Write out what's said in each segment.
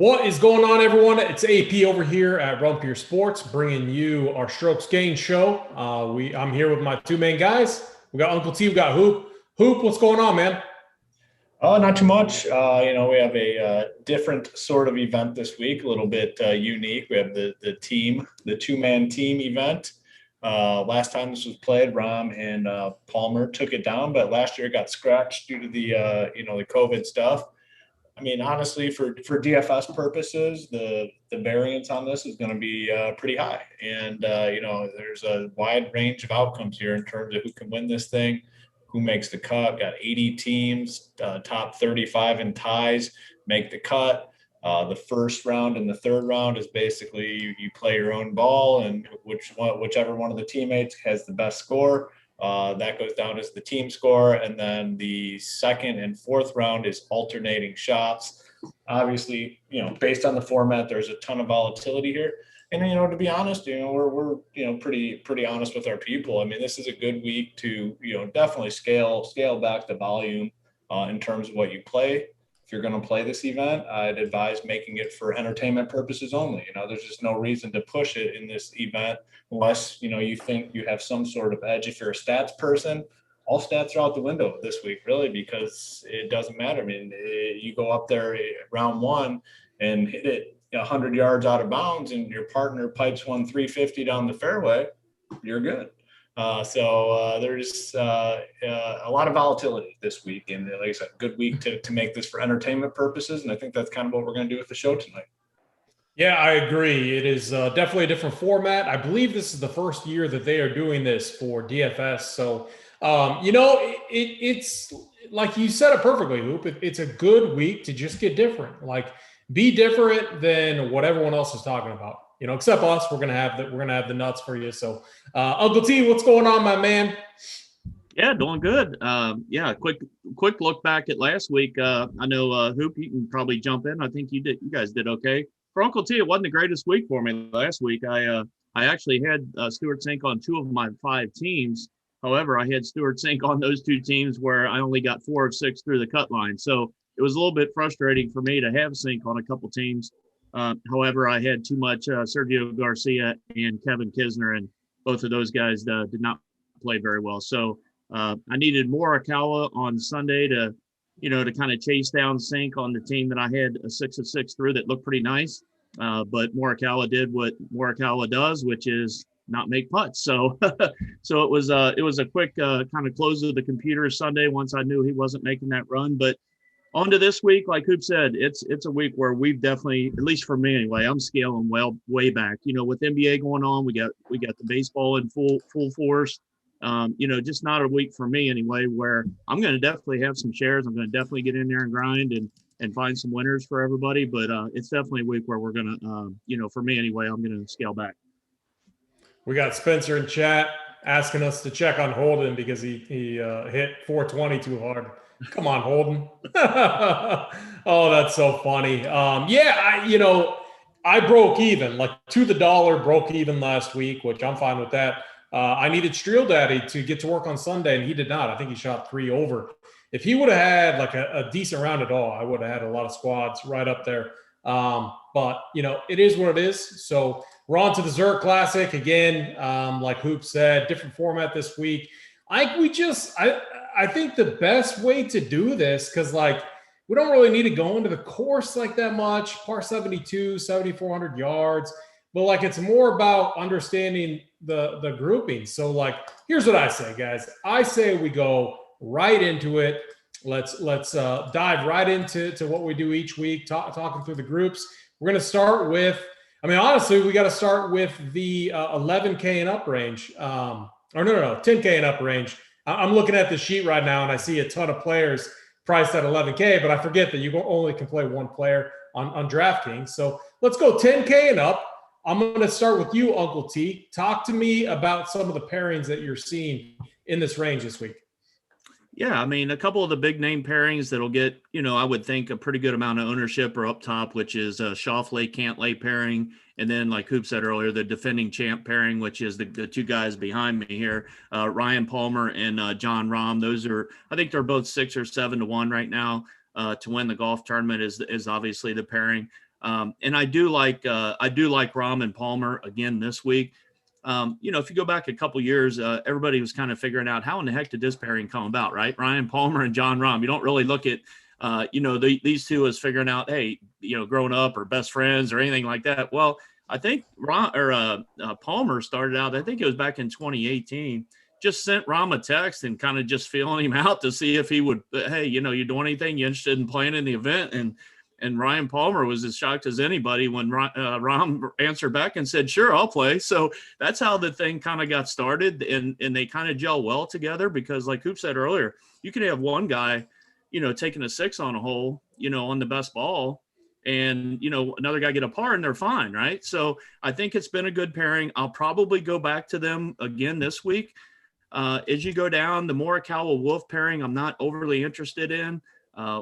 What is going on, everyone? It's AP over here at Rumpier Sports, bringing you our Strokes Gain show. I'm here with my two main guys. We got Uncle T, we got Hoop. Hoop, what's going on, man? Oh, not too much. We have a different sort of event this week, a little bit unique. We have the team, the two-man team event. Last time this was played, Rom and Palmer took it down, but last year it got scratched due to the COVID stuff. I mean, honestly, for DFS purposes, the variance on this is going to be pretty high. And, there's a wide range of outcomes here in terms of who can win this thing, who makes the cut. Got 80 teams, top 35 in ties make the cut. The first round and the third round is basically you play your own ball, and whichever one of the teammates has the best score, that goes down as the team score. And then the second and fourth round is alternating shots. Obviously, based on the format, there's a ton of volatility here. And, to be honest, we're pretty honest with our people. I mean, this is a good week to, definitely scale back the volume in terms of what you play. If you're going to play this event, I'd advise making it for entertainment purposes only. There's just no reason to push it in this event unless, you think you have some sort of edge. If you're a stats person, all stats are out the window this week, really, because it doesn't matter. I mean, you go up there round one and hit it 100 yards out of bounds and your partner pipes one 350 down the fairway, you're good. There's a lot of volatility this week, and like I said, good week to make this for entertainment purposes. And I think that's kind of what we're going to do with the show tonight. Yeah, I agree. It is definitely a different format. I believe this is the first year that they are doing this for DFS. So, it's like you said it perfectly, Hoop. It's a good week to just get different. Like, be different than what everyone else is talking about. Except us, we're gonna have the nuts for you. So, Uncle T, what's going on, my man? Yeah, doing good. Quick look back at last week. I know Hoop, you can probably jump in. I think you guys did okay. For Uncle T, it wasn't the greatest week for me last week. I actually had Stuart Sink on 2 of my 5 teams. However, I had Stuart Sink on those 2 teams where I only got 4 of 6 through the cut line. So it was a little bit frustrating for me to have Sink on a couple teams. However, I had too much Sergio Garcia and Kevin Kisner, and both of those guys did not play very well. So I needed Morikawa on Sunday to kind of chase down Sink on the team that I had a 6 of 6 through that looked pretty nice. But Morikawa did what Morikawa does, which is not make putts. So so it was a quick kind of close of the computer Sunday once I knew he wasn't making that run. But on to this week, like Hoop said, it's a week where we've definitely, at least for me anyway, I'm scaling way back. With NBA going on, we got the baseball in full force. Just not a week for me anyway, where I'm going to definitely have some shares. I'm going to definitely get in there and grind and find some winners for everybody. But it's definitely a week where we're going to, for me anyway, I'm going to scale back. We got Spencer in chat asking us to check on Holden because he hit 420 too hard. Come on, Holden. Oh, that's so funny. I broke even, like to the dollar, broke even last week, which I'm fine with that. I needed Streel Daddy to get to work on Sunday, and he did not. I think he shot 3 over. If he would have had like a decent round at all, I would have had a lot of squads right up there. But it is what it is. So we're on to the Zurich Classic again. Like Hoop said, different format this week. I think the best way to do this, because we don't really need to go into the course like that much, par 72, 7,400 yards, but it's more about understanding the grouping. So here's what I say, guys. I say we go right into it. Let's dive right into what we do each week, talking through the groups. We're going to start with, honestly, we got to start with the 11K and up range. 10K and up range. I'm looking at the sheet right now, and I see a ton of players priced at 11K, but I forget that you only can play one player on DraftKings. So let's go 10K and up. I'm going to start with you, Uncle T. Talk to me about some of the pairings that you're seeing in this range this week. Yeah, a couple of the big name pairings that'll get, I would think a pretty good amount of ownership are up top, which is Schauffele, Cantlay pairing. And then, like Hoop said earlier, the defending champ pairing, which is the 2 guys behind me here, Ryan Palmer and John Rahm. Those are, I think they're both 6 or 7 to 1 right now to win the golf tournament is obviously the pairing. And I do like Rahm and Palmer again this week. If you go back a couple years, everybody was kind of figuring out how in the heck did this pairing come about, right? Ryan Palmer and John Rahm. You don't really look at, these two as figuring out, hey, growing up or best friends or anything like that. Well, I think Palmer started out, I think it was back in 2018, just sent Rahm a text and kind of just feeling him out to see if he would, hey, you doing anything? You interested in playing in the event? And Ryan Palmer was as shocked as anybody when Rahm answered back and said, sure, I'll play. So that's how the thing kind of got started. And they kind of gel well together because like Hoop said earlier, you could have one guy, taking a 6 on a hole, on the best ball and, another guy get a par and they're fine. Right. So I think it's been a good pairing. I'll probably go back to them again this week. As you go down, the Morikawa-Wolff pairing, I'm not overly interested in.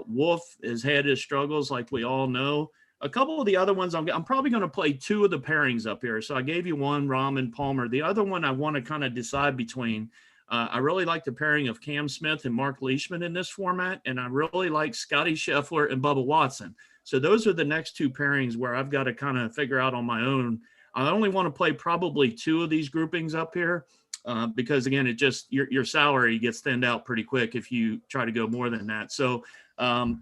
Wolf has had his struggles, like we all know. A couple of the other ones, I'm probably going to play 2 of the pairings up here. So I gave you one, Rahm and Palmer. The other one I want to kind of decide between. I really like the pairing of Cam Smith and Mark Leishman in this format, and I really like Scotty Scheffler and Bubba Watson. So those are the next 2 pairings where I've got to kind of figure out on my own. I only want to play probably 2 of these groupings up here. Because again, it just your salary gets thinned out pretty quick if you try to go more than that. So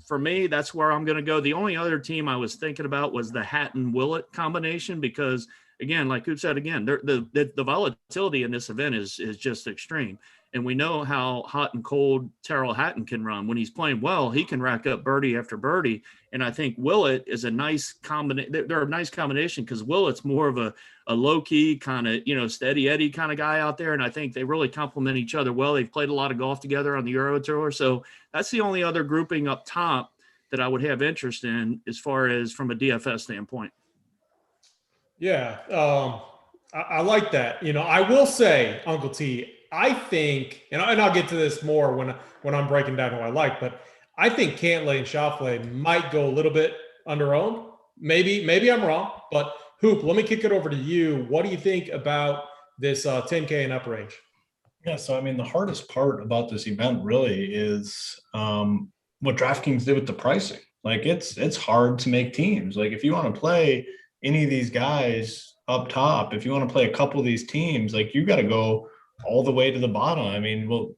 for me, that's where I'm going to go. The only other team I was thinking about was the Hatton-Willett combination because, again, like Coop said, again, the volatility in this event is just extreme. And we know how hot and cold Terrell Hatton can run. When he's playing well, he can rack up birdie after birdie. And I think Willett is a nice combination. They're a nice combination because Willett's more of a low-key kind of, steady Eddie kind of guy out there. And I think they really complement each other well. They've played a lot of golf together on the Euro Tour. So that's the only other grouping up top that I would have interest in as far as from a DFS standpoint. Yeah, I like that. I will say, Uncle T, I think, and I'll get to this more when I'm breaking down who I like, but I think Cantlay and Schauffele might go a little bit under-owned. Maybe I'm wrong, but Hoop, let me kick it over to you. What do you think about this 10K and up range? Yeah, so the hardest part about this event really is what DraftKings did with the pricing. Like it's hard to make teams. Like if you want to play any of these guys up top, if you want to play a couple of these teams, like you got to go all the way to the bottom.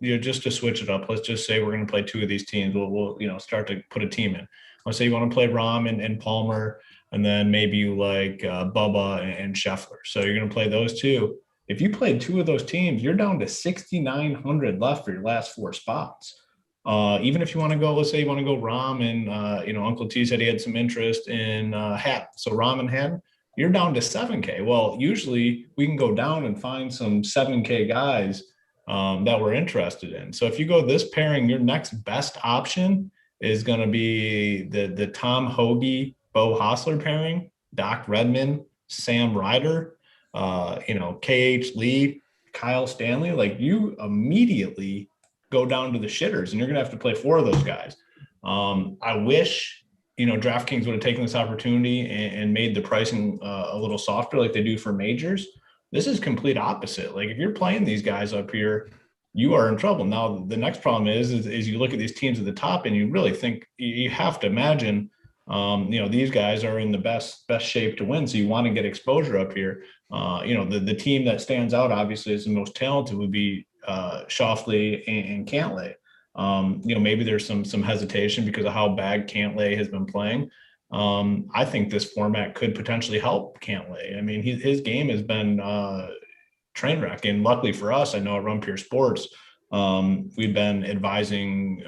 Just to switch it up, let's just say we're going to play 2 of these teams. We'll start to put a team in. Let's say you want to play Rahm and Palmer, and then maybe you like Bubba and Scheffler. So you're going to play those 2. If you played 2 of those teams, you're down to 6,900 left for your last 4 spots. Even if you want to go, let's say you want to go Rahm and, Uncle T said he had some interest in Hatton. So Rahm and Hatton, you're down to 7K. Well, usually we can go down and find some 7K guys that we're interested in. So if you go this pairing, your next best option is going to be the Tom Hoge, Bo Hostler pairing, Doc Redman, Sam Ryder, KH Lee, Kyle Stanley. Like you immediately go down to the shitters and you're going to have to play 4 of those guys. I wish, DraftKings would have taken this opportunity and made the pricing a little softer like they do for majors. This is complete opposite. Like if you're playing these guys up here, you are in trouble. Now, the next problem is you look at these teams at the top and you really think you have to imagine, these guys are in the best shape to win. So you want to get exposure up here. The team that stands out obviously is the most talented would be Schauffele and Cantlay. Maybe there's some hesitation because of how bad Cantlay has been playing. I think this format could potentially help Cantlay. His game has been train wreck, and luckily for us, I know at Run Pure Sports, we've been advising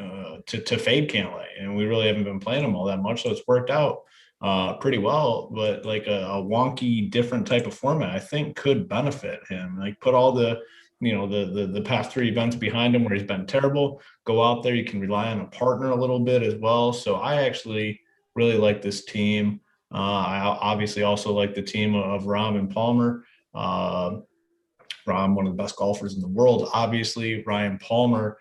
to fade Cantlay, and we really haven't been playing him all that much, so it's worked out pretty well. But like a wonky, different type of format, I think could benefit him. Like put all the past 3 events behind him where he's been terrible. Go out there, you can rely on a partner a little bit as well. So I actually really like this team. I obviously also like the team of Rahm and Palmer. Rahm, one of the best golfers in the world, obviously. Ryan Palmer,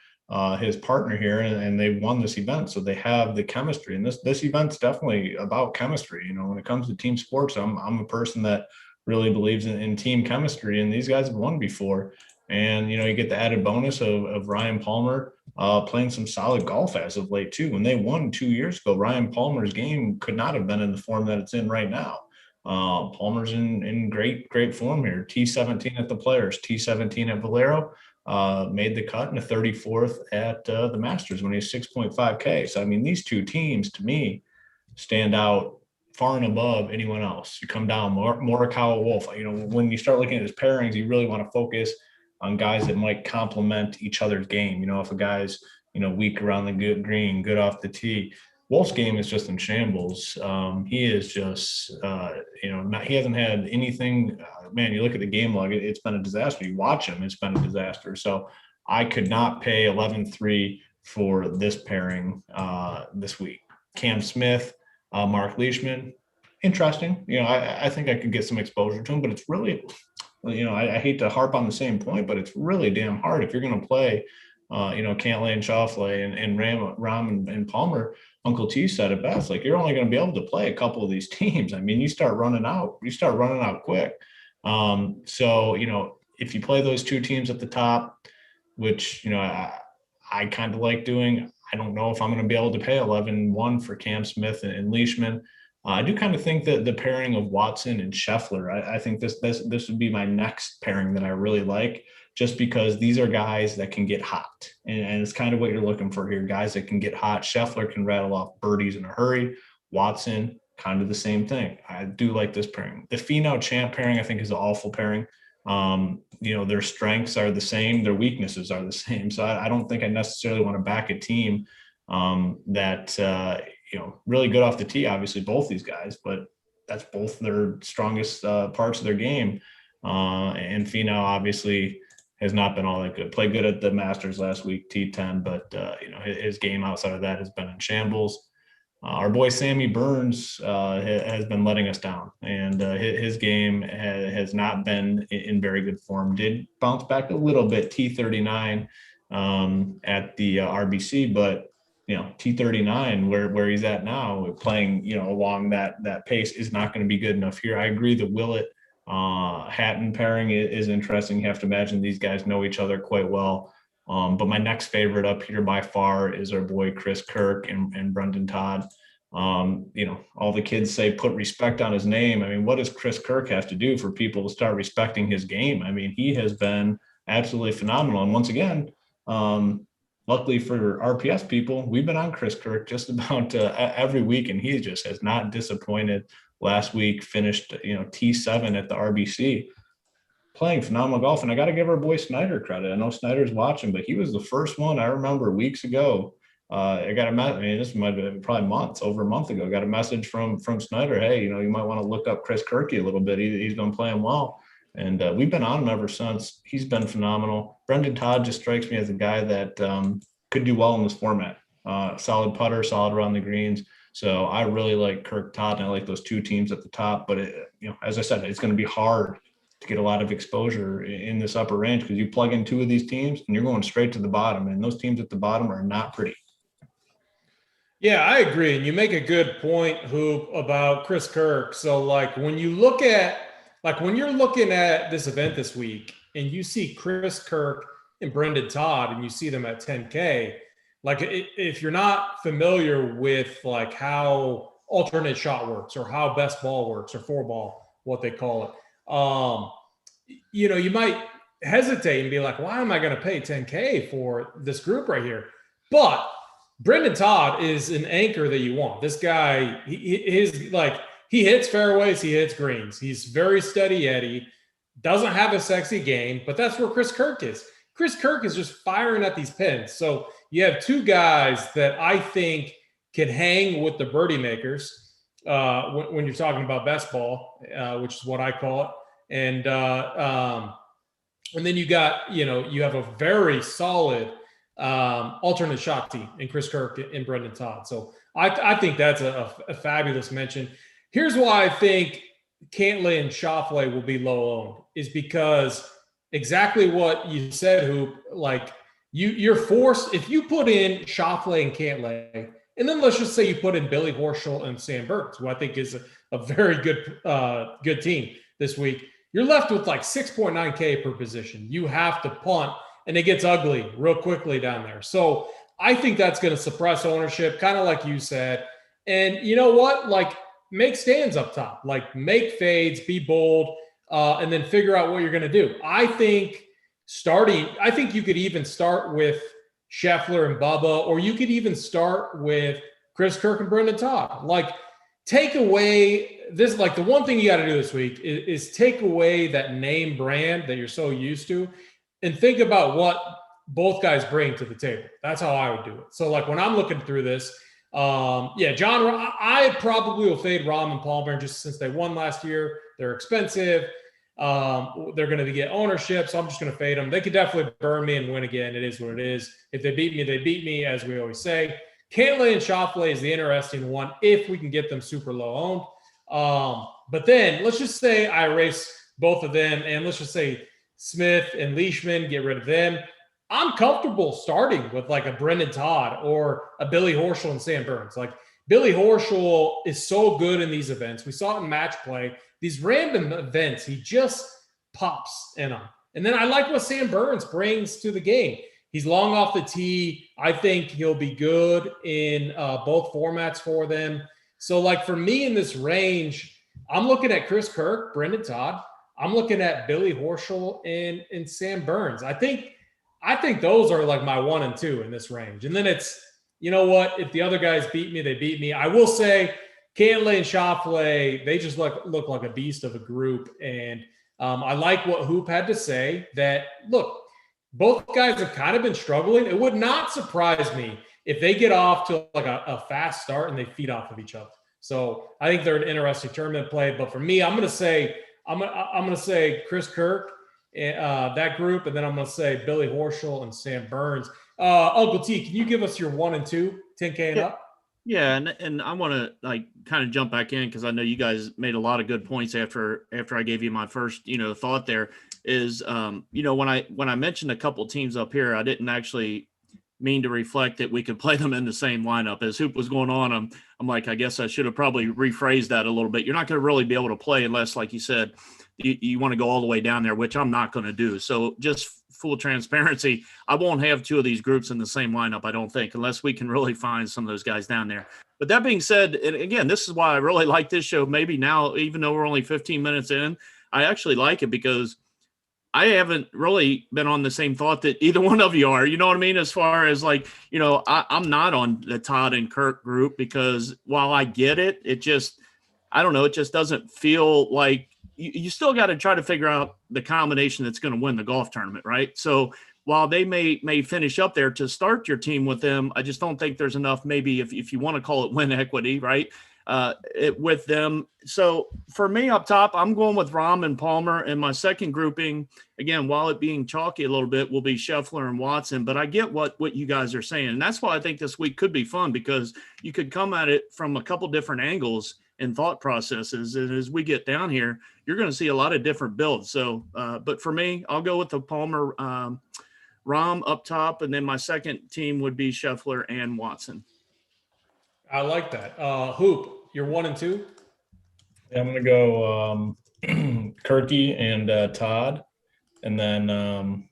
his partner here, and they won this event, so they have the chemistry. And this event's definitely about chemistry. When it comes to team sports, I'm a person that really believes in team chemistry, and these guys have won before. And, you get the added bonus of Ryan Palmer playing some solid golf as of late too. When they won 2 years ago, Ryan Palmer's game could not have been in the form that it's in right now. Palmer's in great form here. T17 at the Players, T17 at Valero. Made the cut in the 34th at the Masters when he was 6.5K. So, I mean, these two teams, to me, stand out far and above anyone else. You come down, Morikawa, Wolf. When you start looking at his pairings, you really want to focus on guys that might complement each other's game. If a guy's, weak around the green, good off the tee. Wolf's game is just in shambles. He is just, he hasn't had anything. Man, you look at the game log, it's been a disaster. You watch him, it's been a disaster. So I could not pay 11-3 for this pairing this week. Cam Smith, Mark Leishman, interesting. I think I could get some exposure to him, but it's really, I hate to harp on the same point, but it's really damn hard if you're going to play, Cantlay and Schauffele and Rahm and Palmer. Uncle T said it best. Like, you're only going to be able to play a couple of these teams. I mean, you start running out quick. So, if you play those two teams at the top, which, I kind of like doing, I don't know if I'm going to be able to pay 11-1 for Cam Smith and Leishman. I do kind of think that the pairing of Watson and Scheffler, I think this would be my next pairing that I really like, just because these are guys that can get hot. And it's kind of what you're looking for here, guys that can get hot. Scheffler can rattle off birdies in a hurry. Watson, kind of the same thing. I do like this pairing. The Finau Champ pairing, I think, is an awful pairing. Their strengths are the same. Their weaknesses are the same. So I don't think I necessarily want to back a team that, really good off the tee, obviously, both these guys, but that's both their strongest parts of their game. And Finau obviously has not been all that good. Played good at the Masters last week, T10, but, his game outside of that has been in shambles. Our boy Sammy Burns has been letting us down, and his game has not been in very good form. Did bounce back a little bit, T39 at the RBC, but T39 where he's at now, playing along that pace is not going to be good enough here. I agree. The Willett Hatton pairing is interesting. You have to imagine these guys know each other quite well. But my next favorite up here by far is our boy Chris Kirk and Brendan Todd. All the kids say put respect on his name. I mean, what does Chris Kirk have to do for people to start respecting his game? I mean, he has been absolutely phenomenal. And once again, luckily for RPS people, we've been on Chris Kirk just about every week, and he just has not disappointed. Last week finished, T7 at the RBC, playing phenomenal golf. And I got to give our boy Snyder credit. I know Snyder's watching, but he was the first one I remember weeks ago. I got a message. I mean, this might have been probably over a month ago. Got a message from Snyder. Hey, you might want to look up Chris Kirky a little bit. He's been playing well. And we've been on him ever since. He's been phenomenal. Brendan Todd just strikes me as a guy that could do well in this format. Solid putter, solid around the greens. So I really like Kirk, Todd, and I like those two teams at the top. But, as I said, it's going to be hard to get a lot of exposure in this upper range, because you plug in two of these teams and you're going straight to the bottom. And those teams at the bottom are not pretty. Yeah, I agree. And you make a good point, Hoop, about Chris Kirk. So, when you're looking at this event this week and you see Chris Kirk and Brendan Todd and you see them at 10K, if you're not familiar with how alternate shot works or how best ball works or four ball, what they call it, you might hesitate and be like, why am I going to pay 10K for this group right here? But Brendan Todd is an anchor that you want. This guy, he hits fairways, he hits greens. He's very steady Eddie, doesn't have a sexy game, but that's where Chris Kirk is. Chris Kirk is just firing at these pins. So you have two guys that I think can hang with the birdie makers when you're talking about best ball, which is what I call it. And then you got, you have a very solid alternate shot team in Chris Kirk and Brendan Todd. So I think that's a fabulous mention. Here's why I think Cantlay and Schauffele will be low owned, is because exactly what you said, Hoop, you're forced, if you put in Schauffele and Cantlay, and then let's just say you put in Billy Horschel and Sam Burns, who I think is a very good team this week. you're left with like 6.9K per position. You have to punt, and it gets ugly real quickly down there. So I think that's going to suppress ownership, kind of like you said. And you know what? Like, make stands up top, like make fades, be bold, and then figure out what you're going to do. I think you could even start with Scheffler and Bubba, or you could even start with Chris Kirk and Brendan Todd. Like, take away this, like the one thing you got to do this week is take away that name brand that you're so used to and think about what both guys bring to the table. That's how I would do it. So like when I'm looking through this, John, I probably will fade Rahm and Palmer just since they won last year. They're expensive. They're going to get ownership, so I'm just going to fade them. They could definitely burn me and win again. It is what it is. If they beat me, they beat me, as we always say. Cantlay and Schauffele is the interesting one if we can get them super low owned. But then let's just say I erase both of them, and let's just say Smith and Leishman, get rid of them. I'm comfortable starting with like a Brendan Todd or a Billy Horschel and Sam Burns. Like, Billy Horschel is so good in these events. We saw it in match play. These random events, he just pops in them. And then I like what Sam Burns brings to the game. He's long off the tee. I think he'll be good in both formats for them. So, like, for me in this range, I'm looking at Chris Kirk, Brendan Todd. I'm looking at Billy Horschel and Sam Burns. I think those are like my 1 and 2 in this range. And then it's, you know what? If the other guys beat me, they beat me. I will say Cantlay and Schauffele, they just look like a beast of a group. And I like what Hoop had to say that, look, both guys have kind of been struggling. It would not surprise me if they get off to like a fast start and they feed off of each other. So I think they're an interesting tournament play. But for me, I'm going to say Chris Kirk, that group, and then I'm going to say Billy Horschel and Sam Burns. Uncle T, can you give us your 1 and 2, 10K and up? Yeah, and I want to like kind of jump back in because I know you guys made a lot of good points after I gave you my first thought. There is when I mentioned a couple teams up here, I didn't actually mean to reflect that we could play them in the same lineup. As Hoop was going on, I'm like, I guess I should have probably rephrased that a little bit. You're not going to really be able to play unless, like you said, you want to go all the way down there, which I'm not going to do. So just full transparency, I won't have 2 of these groups in the same lineup, I don't think, unless we can really find some of those guys down there. But that being said, and again, this is why I really like this show. Maybe now, even though we're only 15 minutes in, I actually like it because I haven't really been on the same thought that either one of you are. You know what I mean? As far as like, I'm not on the Todd and Kirk group because while I get it, it just doesn't feel like you still got to try to figure out the combination that's going to win the golf tournament, right? So while they may finish up there to start your team with them, I just don't think there's enough, maybe if you want to call it win equity, right, with them. So for me up top, I'm going with Rahm and Palmer. And my second grouping, again, while it being chalky a little bit, will be Scheffler and Watson. But I get what you guys are saying. And that's why I think this week could be fun because you could come at it from a couple different angles and thought processes. And as we get down here, you're going to see a lot of different builds. So, but for me, I'll go with the Palmer, Rahm up top, and then my second team would be Scheffler and Watson. I like that. Hoop, you're 1 and 2? Yeah, I'm going to go Kirky and Todd. And then I'm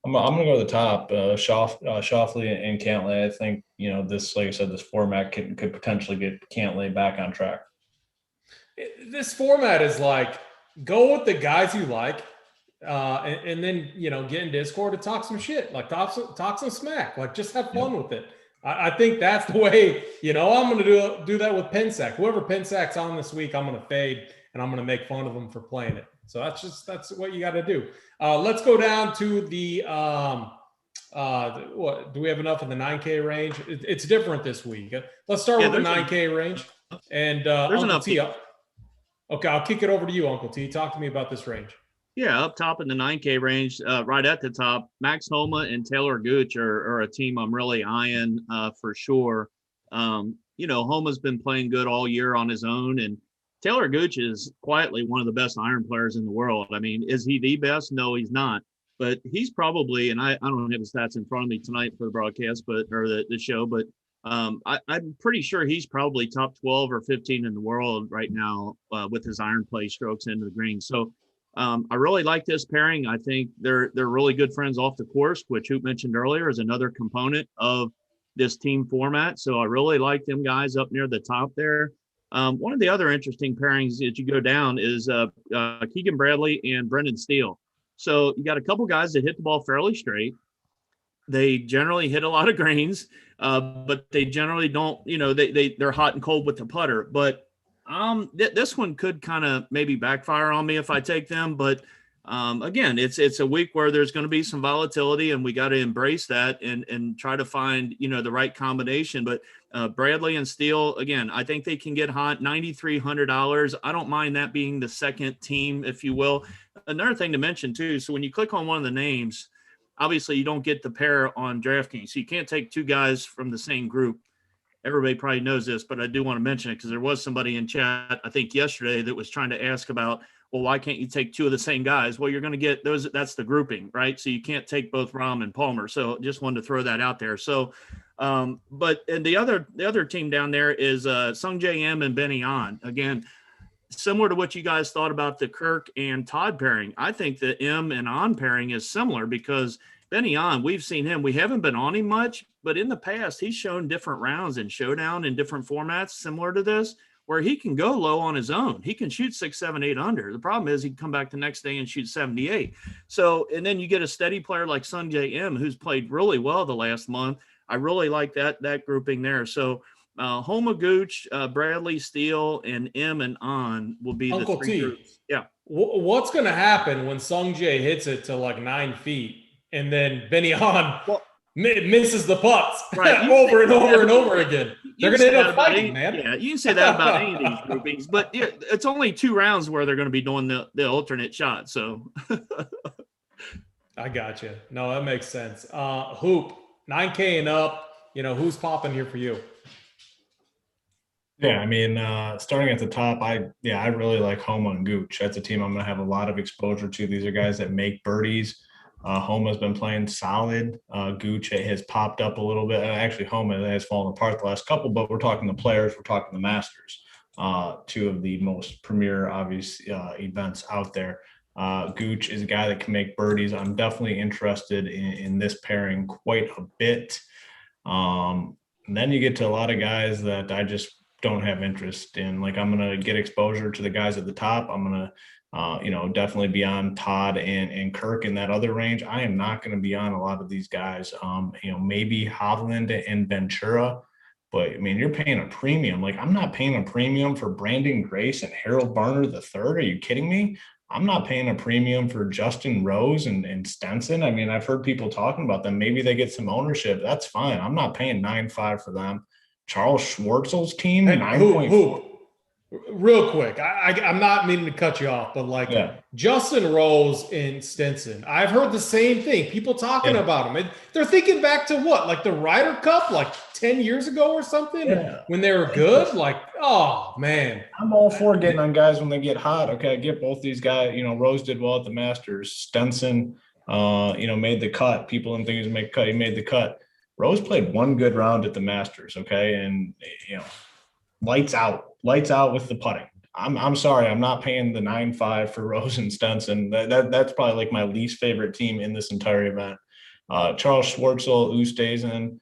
going to go to the top, Schauffele and Cantlay. I think, this, like I said, this format could potentially get Cantlay back on track. This format is like, go with the guys you like, and then, get in Discord and talk some shit, like talk some smack, like just have fun with it. I think that's the way, I'm going to do that with Pensac. Whoever Pensac's on this week, I'm going to fade and I'm going to make fun of them for playing it. So that's what you got to do. Let's go down to the, what do we have enough in the 9K range? It's different this week. Let's start with the 9K range. And there's enough. Okay, I'll kick it over to you, Uncle T. Talk to me about this range. Yeah, up top in the 9K range, right at the top, Max Homa and Taylor Gooch are a team I'm really eyeing for sure. Homa's been playing good all year on his own, and Taylor Gooch is quietly one of the best iron players in the world. I mean, is he the best? No, he's not. But he's probably, and I don't have the stats in front of me tonight for the broadcast, or the show, but I'm pretty sure he's probably top 12 or 15 in the world right now with his iron play strokes into the green. So I really like this pairing. I think they're really good friends off the course, which Hoop mentioned earlier is another component of this team format. So I really like them guys up near the top there. One of the other interesting pairings that you go down is Keegan Bradley and Brendan Steele. So you got a couple guys that hit the ball fairly straight. They generally hit a lot of greens, but they generally don't, they're hot and cold with the putter. But this one could kind of maybe backfire on me if I take them. But again, it's a week where there's going to be some volatility, and we got to embrace that and try to find, the right combination. But Bradley and Steele, again, I think they can get hot. $9,300. I don't mind that being the second team, if you will. Another thing to mention too. So when you click on one of the names, obviously you don't get the pair on DraftKings. So you can't take two guys from the same group. Everybody probably knows this, but I do want to mention it because there was somebody in chat, I think yesterday, that was trying to ask about, well, why can't you take two of the same guys? Well, you're going to get those. That's the grouping, right? So you can't take both Rahm and Palmer. So just wanted to throw that out there. So, and the other team down there is Sungjae M and Benny An. Again, similar to what you guys thought about the Kirk and Todd pairing. I think the M and On pairing is similar because Benny On, we've seen him. We haven't been on him much, but in the past, he's shown different rounds in Showdown in different formats similar to this, where he can go low on his own. He can shoot 6, 7, 8 under. The problem is he can come back the next day and shoot 78. So, and then you get a steady player like Sungjae M, who's played really well the last month. I really like that grouping there. So, Homa, Gooch, Bradley, Steele, and M and On will be Uncle the three T. groups. Yeah. What's going to happen when Sungjae hits it to like 9 feet and then Benny On misses the putts over and over and over again? They're going to end up fighting, man. Yeah, you can say that about any of these groupings, but yeah, it's only 2 rounds where they're going to be doing the alternate shot. So I got you. No, that makes sense. Hoop, 9K and up. Who's popping here for you? Yeah, I mean, starting at the top, I really like Homa and Gooch. That's a team I'm going to have a lot of exposure to. These are guys that make birdies. Homa's been playing solid. Gooch has popped up a little bit. Actually, Homa has fallen apart the last couple, but we're talking the players, we're talking the Masters, 2 of the most premier, obvious events out there. Gooch is a guy that can make birdies. I'm definitely interested in this pairing quite a bit. And then you get to a lot of guys that I just don't have interest in. Like, I'm going to get exposure to the guys at the top. I'm going to, definitely be on Todd and Kirk in that other range. I am not going to be on a lot of these guys. Maybe Hovland and Ventura, but I mean, you're paying a premium. Like, I'm not paying a premium for Brandon Grace and Harold Varner III. Are you kidding me? I'm not paying a premium for Justin Rose and Stinson. I mean, I've heard people talking about them. Maybe they get some ownership. That's fine. I'm not paying 9.5 for them. Charles Schwartzel's team, 9.4. Real quick, I'm not meaning to cut you off, but Justin Rose and Stinson, I've heard the same thing. People talking about them. They're thinking back to what, like the Ryder Cup, like 10 years ago or something, when they were good. Like, oh man, I'm all for getting on guys when they get hot. Okay, I get both these guys. Rose did well at the Masters. Stinson, made the cut. People didn't think he was going to make a cut. He made the cut. Rose played one good round at the Masters. Okay, and lights out with the putting. I'm sorry, I'm not paying the 9.5 for Rose and Stinson. That's probably like my least favorite team in this entire event. Charles Schwartzel, Oosthuizen,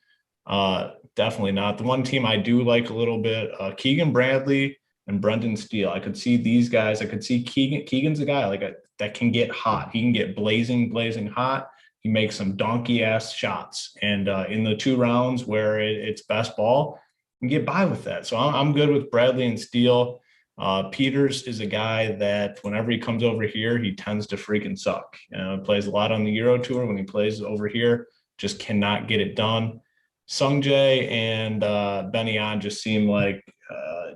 definitely not. The one team I do like a little bit, Keegan Bradley and Brendan Steele. I could see these guys. I could see Keegan. Keegan's a guy that can get hot. He can get blazing hot. He makes some donkey ass shots, and in the 2 rounds where it's best ball, you can get by with that. So I'm good with Bradley and Steele. Peters is a guy that whenever he comes over here, he tends to freaking suck. Plays a lot on the Euro Tour. When he plays over here, just cannot get it done. Sungjae and Benny On just seem like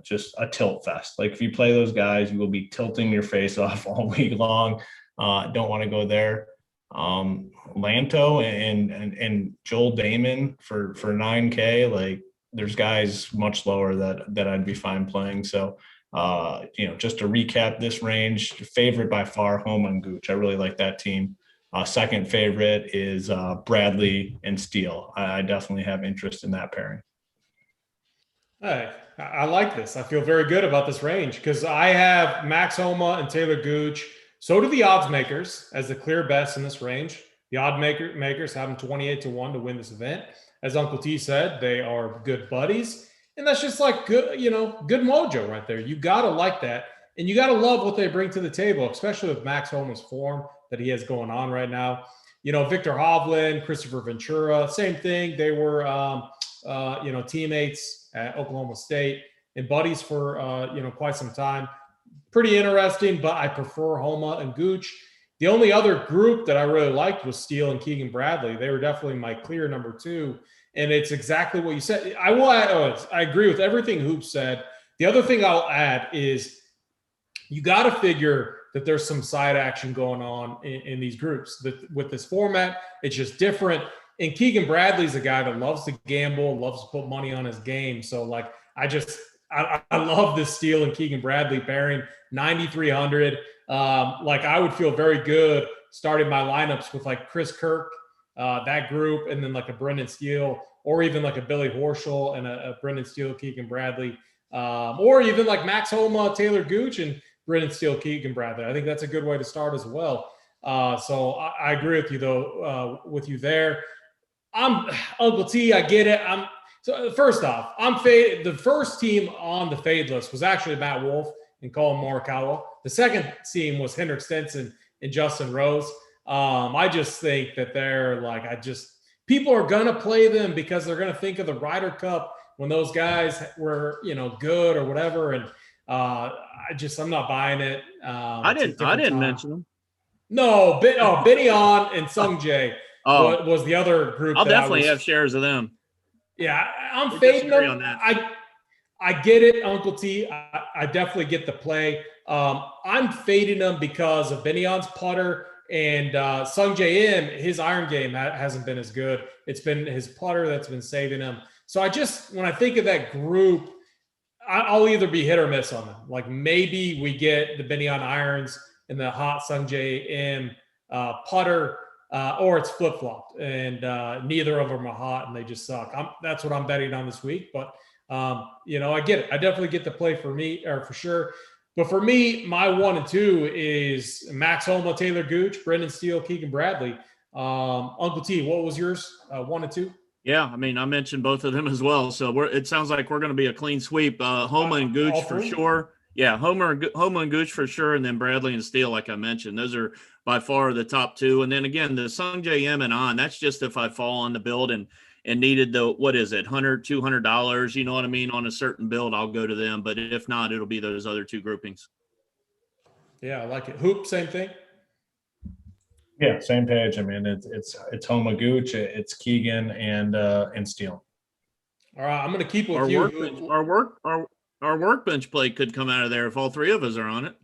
just a tilt fest. Like, if you play those guys, you will be tilting your face off all week long. Don't want to go there. Lanto and Joel Damon for 9K. Like, there's guys much lower that I'd be fine playing. So, just to recap this range, favorite by far, Homa and Gooch. I really like that team. Second favorite is Bradley and Steele. I definitely have interest in that pairing. Hey, I like this. I feel very good about this range because I have Max Homa and Taylor Gooch. So do the odds makers as the clear best in this range. The makers have them 28-1 to win this event. As Uncle T said, they are good buddies. And that's just like good, good mojo right there. You got to like that. And you got to love what they bring to the table, especially with Max Homa's form that he has going on right now. Victor Hovland, Christopher Ventura, same thing. They were, teammates at Oklahoma State and buddies for, quite some time. Pretty interesting, but I prefer Homa and Gooch. The only other group that I really liked was Steele and Keegan Bradley. They were definitely my clear number two. And it's exactly what you said. I will add, I agree with everything Hoop said. The other thing I'll add is you got to figure that there's some side action going on in these groups. With this format, it's just different. And Keegan Bradley's a guy that loves to gamble, loves to put money on his game. So, I love this Steele and Keegan Bradley pairing, 9,300. I would feel very good starting my lineups with Chris Kirk, that group, and then a Brendan Steele, or even a Billy Horschel and a Brendan Steele, Keegan Bradley, or even Max Homa, Taylor Gooch, and Brendan Steele, Keegan Bradley. I think that's a good way to start as well. So I agree with you with you there. I'm Uncle T. I get it. So first off, the first team on the fade list was actually Matt Wolf and Colin Morikawa. The second team was Henrik Stenson and Justin Rose. I just think that they're people are going to play them because they're going to think of the Ryder Cup when those guys were, good or whatever. And I'm not buying it. I didn't mention them. No, Binion and Sung Jae was the other group. I'll definitely have shares of them. Yeah, I'm fading them. On that. I get it, Uncle T. I definitely get the play. I'm fading them because of Binion's putter and Sung Jae Im. His iron game hasn't been as good. It's been his putter that's been saving him. So when I think of that group, I'll either be hit or miss on them. Maybe we get the Binion irons and the hot Sung Jae Im putter. Or it's flip-flopped, and neither of them are hot, and they just suck. That's what I'm betting on this week. But, I get it. I definitely get the play for me, or for sure. But for me, my 1 and 2 is Max Homa, Taylor Gooch, Brendan Steele, Keegan Bradley. Uncle T, what was yours, 1 and 2? Yeah, I mentioned both of them as well. So it sounds like we're going to be a clean sweep. Homa and Gooch for sure. Yeah, Homa and Gooch for sure, and then Bradley and Steele, like I mentioned. Those are by far the top two. And then again, the Sung Jae Im and on, that's just if I fall on the build and needed the, $100, $200, you know what I mean, on a certain build, I'll go to them. But if not, it'll be those other two groupings. Yeah, I like it. Hoop, same thing? Yeah, same page. It's Homa Gooch, it's Keegan and Steele. All right, I'm going to keep with you. Our workbench play could come out of there if all three of us are on it.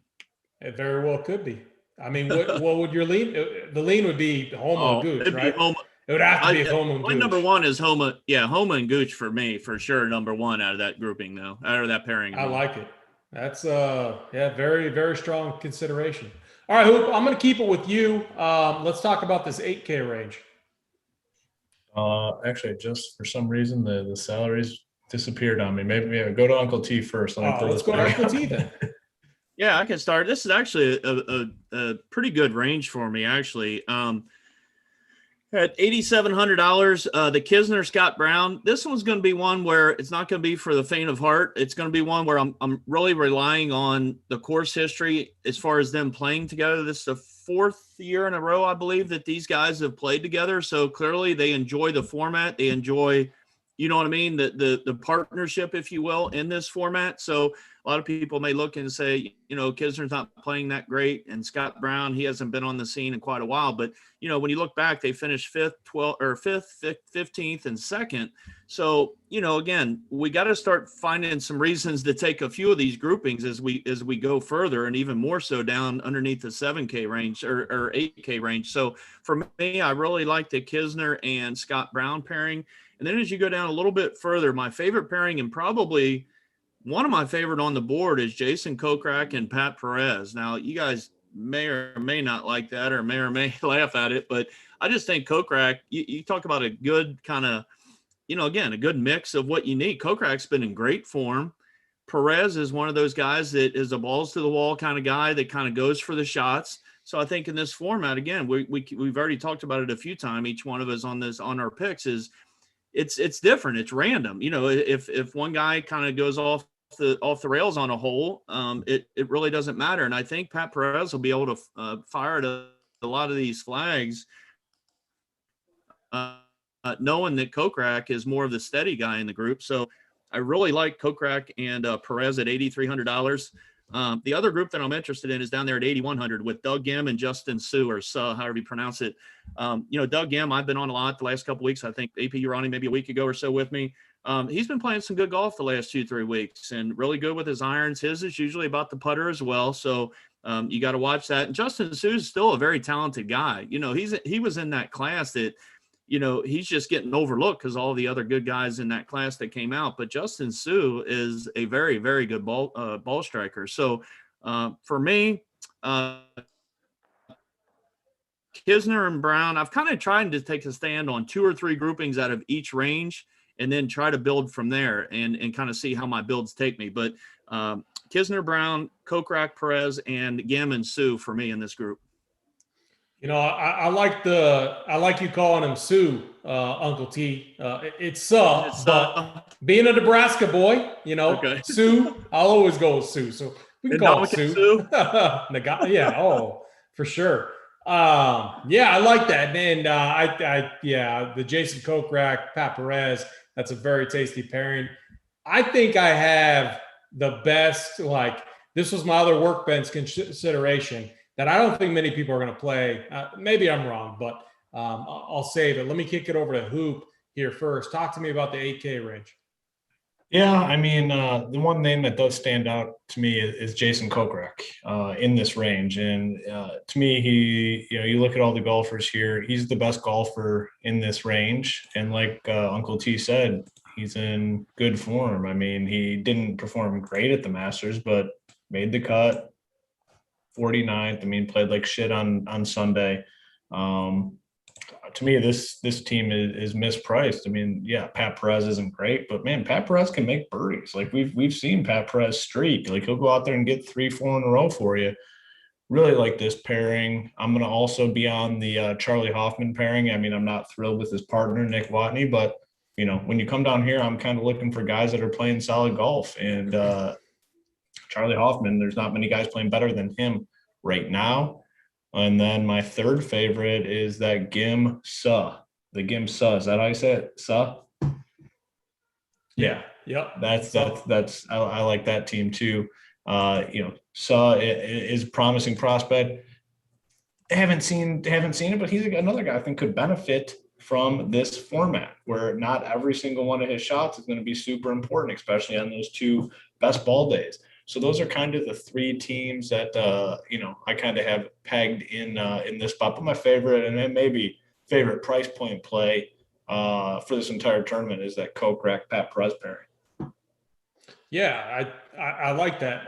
It very well could be. What would your lean? The lean would be Homa and Gooch, right? It would have to be Homa and Gooch. Number one is Homa. Yeah, Homa and Gooch for me, for sure. Number one out of that grouping, though, out of that pairing. I like it. That's very, very strong consideration. All right, Hoop, I'm going to keep it with you. Let's talk about this 8K range. Actually, just for some reason, the salaries disappeared on me. Maybe go to Uncle T first. Let's go to Uncle T then. Yeah, I can start. This is actually a pretty good range for me, actually. At $8,700, the Kisner Scott Brown. This one's going to be one where it's not going to be for the faint of heart. It's going to be one where I'm really relying on the course history as far as them playing together. This is the fourth year in a row, I believe, that these guys have played together. So clearly they enjoy the format. They enjoy, you know what I mean, the partnership, if you will, in this format. So a lot of people may look and say, Kisner's not playing that great, and Scott Brown, he hasn't been on the scene in quite a while. But, when you look back, they finished 5th, 15th, and 2nd. So, again, we got to start finding some reasons to take a few of these groupings as we go further, and even more so down underneath the 7K range or 8K range. So for me, I really like the Kisner and Scott Brown pairing. And then as you go down a little bit further, my favorite pairing, and probably one of my favorite on the board, is Jason Kokrak and Pat Perez. Now, you guys may or may not like that, or may laugh at it, but I just think Kokrak, you talk about a good kind of again, a good mix of what you need. Kokrak's been in great form. Perez is one of those guys that is a balls to the wall kind of guy that kind of goes for the shots. So I think in this format, again, we've already talked about it a few times. Each one of us on our picks is it's different. It's random. If one guy kind of goes off the rails on a hole, it really doesn't matter. And I think Pat Perez will be able to fire at a lot of these flags, knowing that Kokrak is more of the steady guy in the group. So I really like Kokrak and Perez at $8,300. The other group that I'm interested in is down there at $8,100 with Doug Gim and Justin Sue, or Suh, however you pronounce it. Doug Gim, I've been on a lot the last couple of weeks. I think AP, you were on him maybe a week ago or so with me. He's been playing some good golf the last 2-3 weeks and really good with his irons. His is usually about the putter as well. So you got to watch that. And Justin Sue is still a very talented guy. He was in that class that, he's just getting overlooked because all the other good guys in that class that came out. But Justin Sue is a very, very good ball striker. So for me, Kisner and Brown, I've kind of tried to take a stand on 2 or 3 groupings out of each range and then try to build from there and kind of see how my builds take me. But Kisner, Brown, Kokrak, Perez, and Gim and Sue for me in this group. I like you calling him Sue, Uncle T. It's Suh, but being a Nebraska boy, Okay. Sue, I'll always go with Sue. So we can call it Sue. Yeah, for sure. I like that. And the Jason Kokrak, Pat Perez, that's a very tasty pairing. I think I have the best, this was my other workbench consideration that I don't think many people are going to play. Maybe I'm wrong, but I'll save it. Let me kick it over to Hoop here first. Talk to me about the 8K range. Yeah, I mean, the one name that does stand out to me is Jason Kokrak in this range. And to me, you look at all the golfers here, he's the best golfer in this range. And like Uncle T said, he's in good form. I mean, he didn't perform great at the Masters, but made the cut. 49th. I mean, played like shit on Sunday. To me, this team is mispriced. I mean, yeah, Pat Perez isn't great, but man, Pat Perez can make birdies. Like we've seen Pat Perez streak. Like he'll go out there and get 3-4 in a row for you. Really like this pairing. I'm going to also be on the Charlie Hoffman pairing. I mean, I'm not thrilled with his partner, Nick Watney, but when you come down here, I'm kind of looking for guys that are playing solid golf. And Charlie Hoffman, there's not many guys playing better than him right now. And then my third favorite is that Gim Suh. The Gim Suh. Is that how you say it? Suh? Yeah. Yep. That's I like that team too. Suh is a promising prospect. Haven't seen it, but he's another guy I think could benefit from this format where not every single one of his shots is going to be super important, especially on those 2 best ball days. So those are kind of the 3 teams that, I kind of have pegged in this spot. But my favorite and then maybe favorite price point play for this entire tournament is that Kokrak Pat Perez pairing. Yeah, I like that.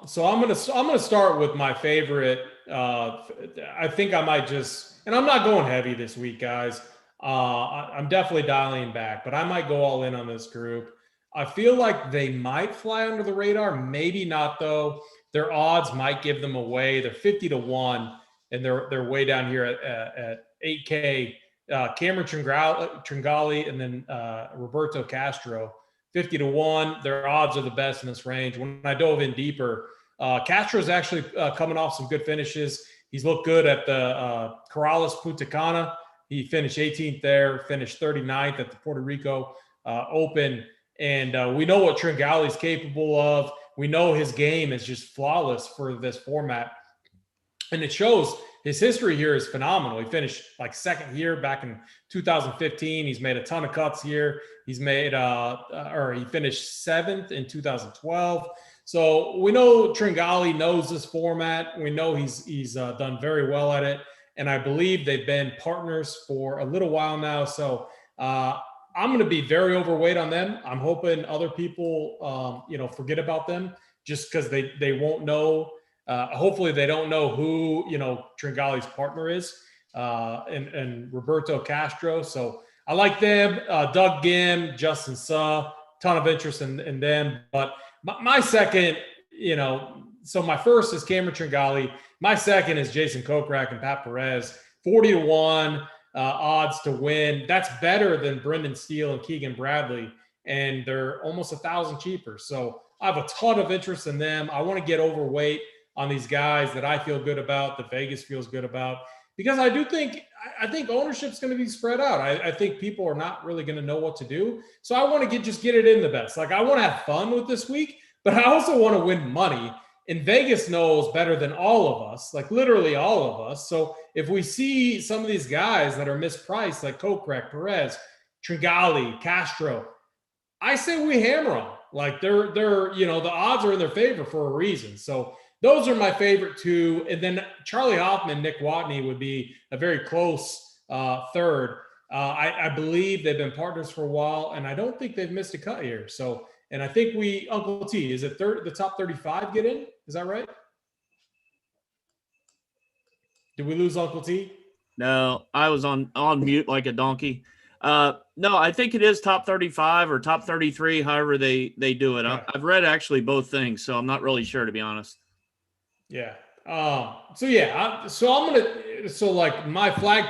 So I'm gonna start with my favorite. I think I might and I'm not going heavy this week, guys. I'm definitely dialing back, but I might go all in on this group. I feel like they might fly under the radar. Maybe not, though. Their odds might give them away. They're 50-1, and they're way down here at 8K. Cameron Tringali and then Roberto Castro, 50-1. Their odds are the best in this range. When I dove in deeper, Castro's actually coming off some good finishes. He's looked good at the Corrales Punta Cana. He finished 18th there, finished 39th at the Puerto Rico Open. And we know what Tringali's capable of. We know his game is just flawless for this format. And it shows his history here is phenomenal. He finished like second here back in 2015. He's made a ton of cuts here. He's made he finished 7th in 2012. So we know Tringali knows this format. We know he's done very well at it. And I believe they've been partners for a little while now. So I'm going to be very overweight on them. I'm hoping other people, forget about them just because they won't know. Hopefully they don't know who, Tringali's partner is and Roberto Castro. So I like them. Doug Gim, Justin Suh, ton of interest in them. But my second, so my first is Cameron Tringali. My second is Jason Kokrak and Pat Perez. 40-1 odds to win. That's better than Brendan Steele and Keegan Bradley, and they're almost 1,000 cheaper. So I have a ton of interest in them. I want to get overweight on these guys that I feel good about, that Vegas feels good about, because I think ownership's going to be spread out. I think people are not really going to know what to do. So I want to just get it in the best. Like, I want to have fun with this week, but I also want to win money. And Vegas knows better than all of us, like literally all of us. So if we see some of these guys that are mispriced, like Kokrak, Perez, Tringali, Castro, I say we hammer them. Like they're the odds are in their favor for a reason. So those are my favorite two. And then Charlie Hoffman, Nick Watney would be a very close third. I believe they've been partners for a while, and I don't think they've missed a cut here. So, and I think Uncle T, is it the top 35 get in? Is that right? Did we lose Uncle T? No, I was on mute like a donkey. No, I think it is top 35 or top 33, however they do it. Okay. I've read actually both things, so I'm not really sure, to be honest. Yeah. So like my flag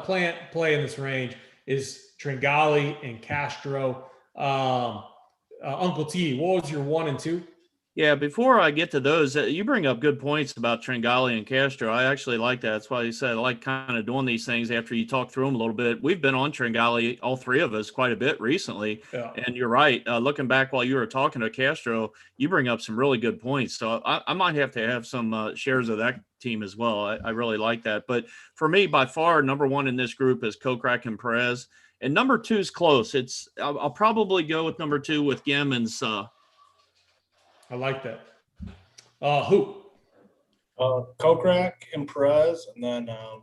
play in this range is Tringali and Castro. Uncle T, what was your 1 and 2? Yeah, before I get to those, you bring up good points about Tringali and Castro. I actually like that. That's why you said I like kind of doing these things after you talk through them a little bit. We've been on Tringali, all three of us, quite a bit recently. Yeah. And you're right. Looking back while you were talking to Castro, you bring up some really good points. So I might have to have some shares of that team as well. I really like that. But for me, by far, number one in this group is Kokrak and Perez. And number 2 is close. I'll probably go with number 2 with Gim and Suh. I like that. Who? Kokrak and Perez, and then I'm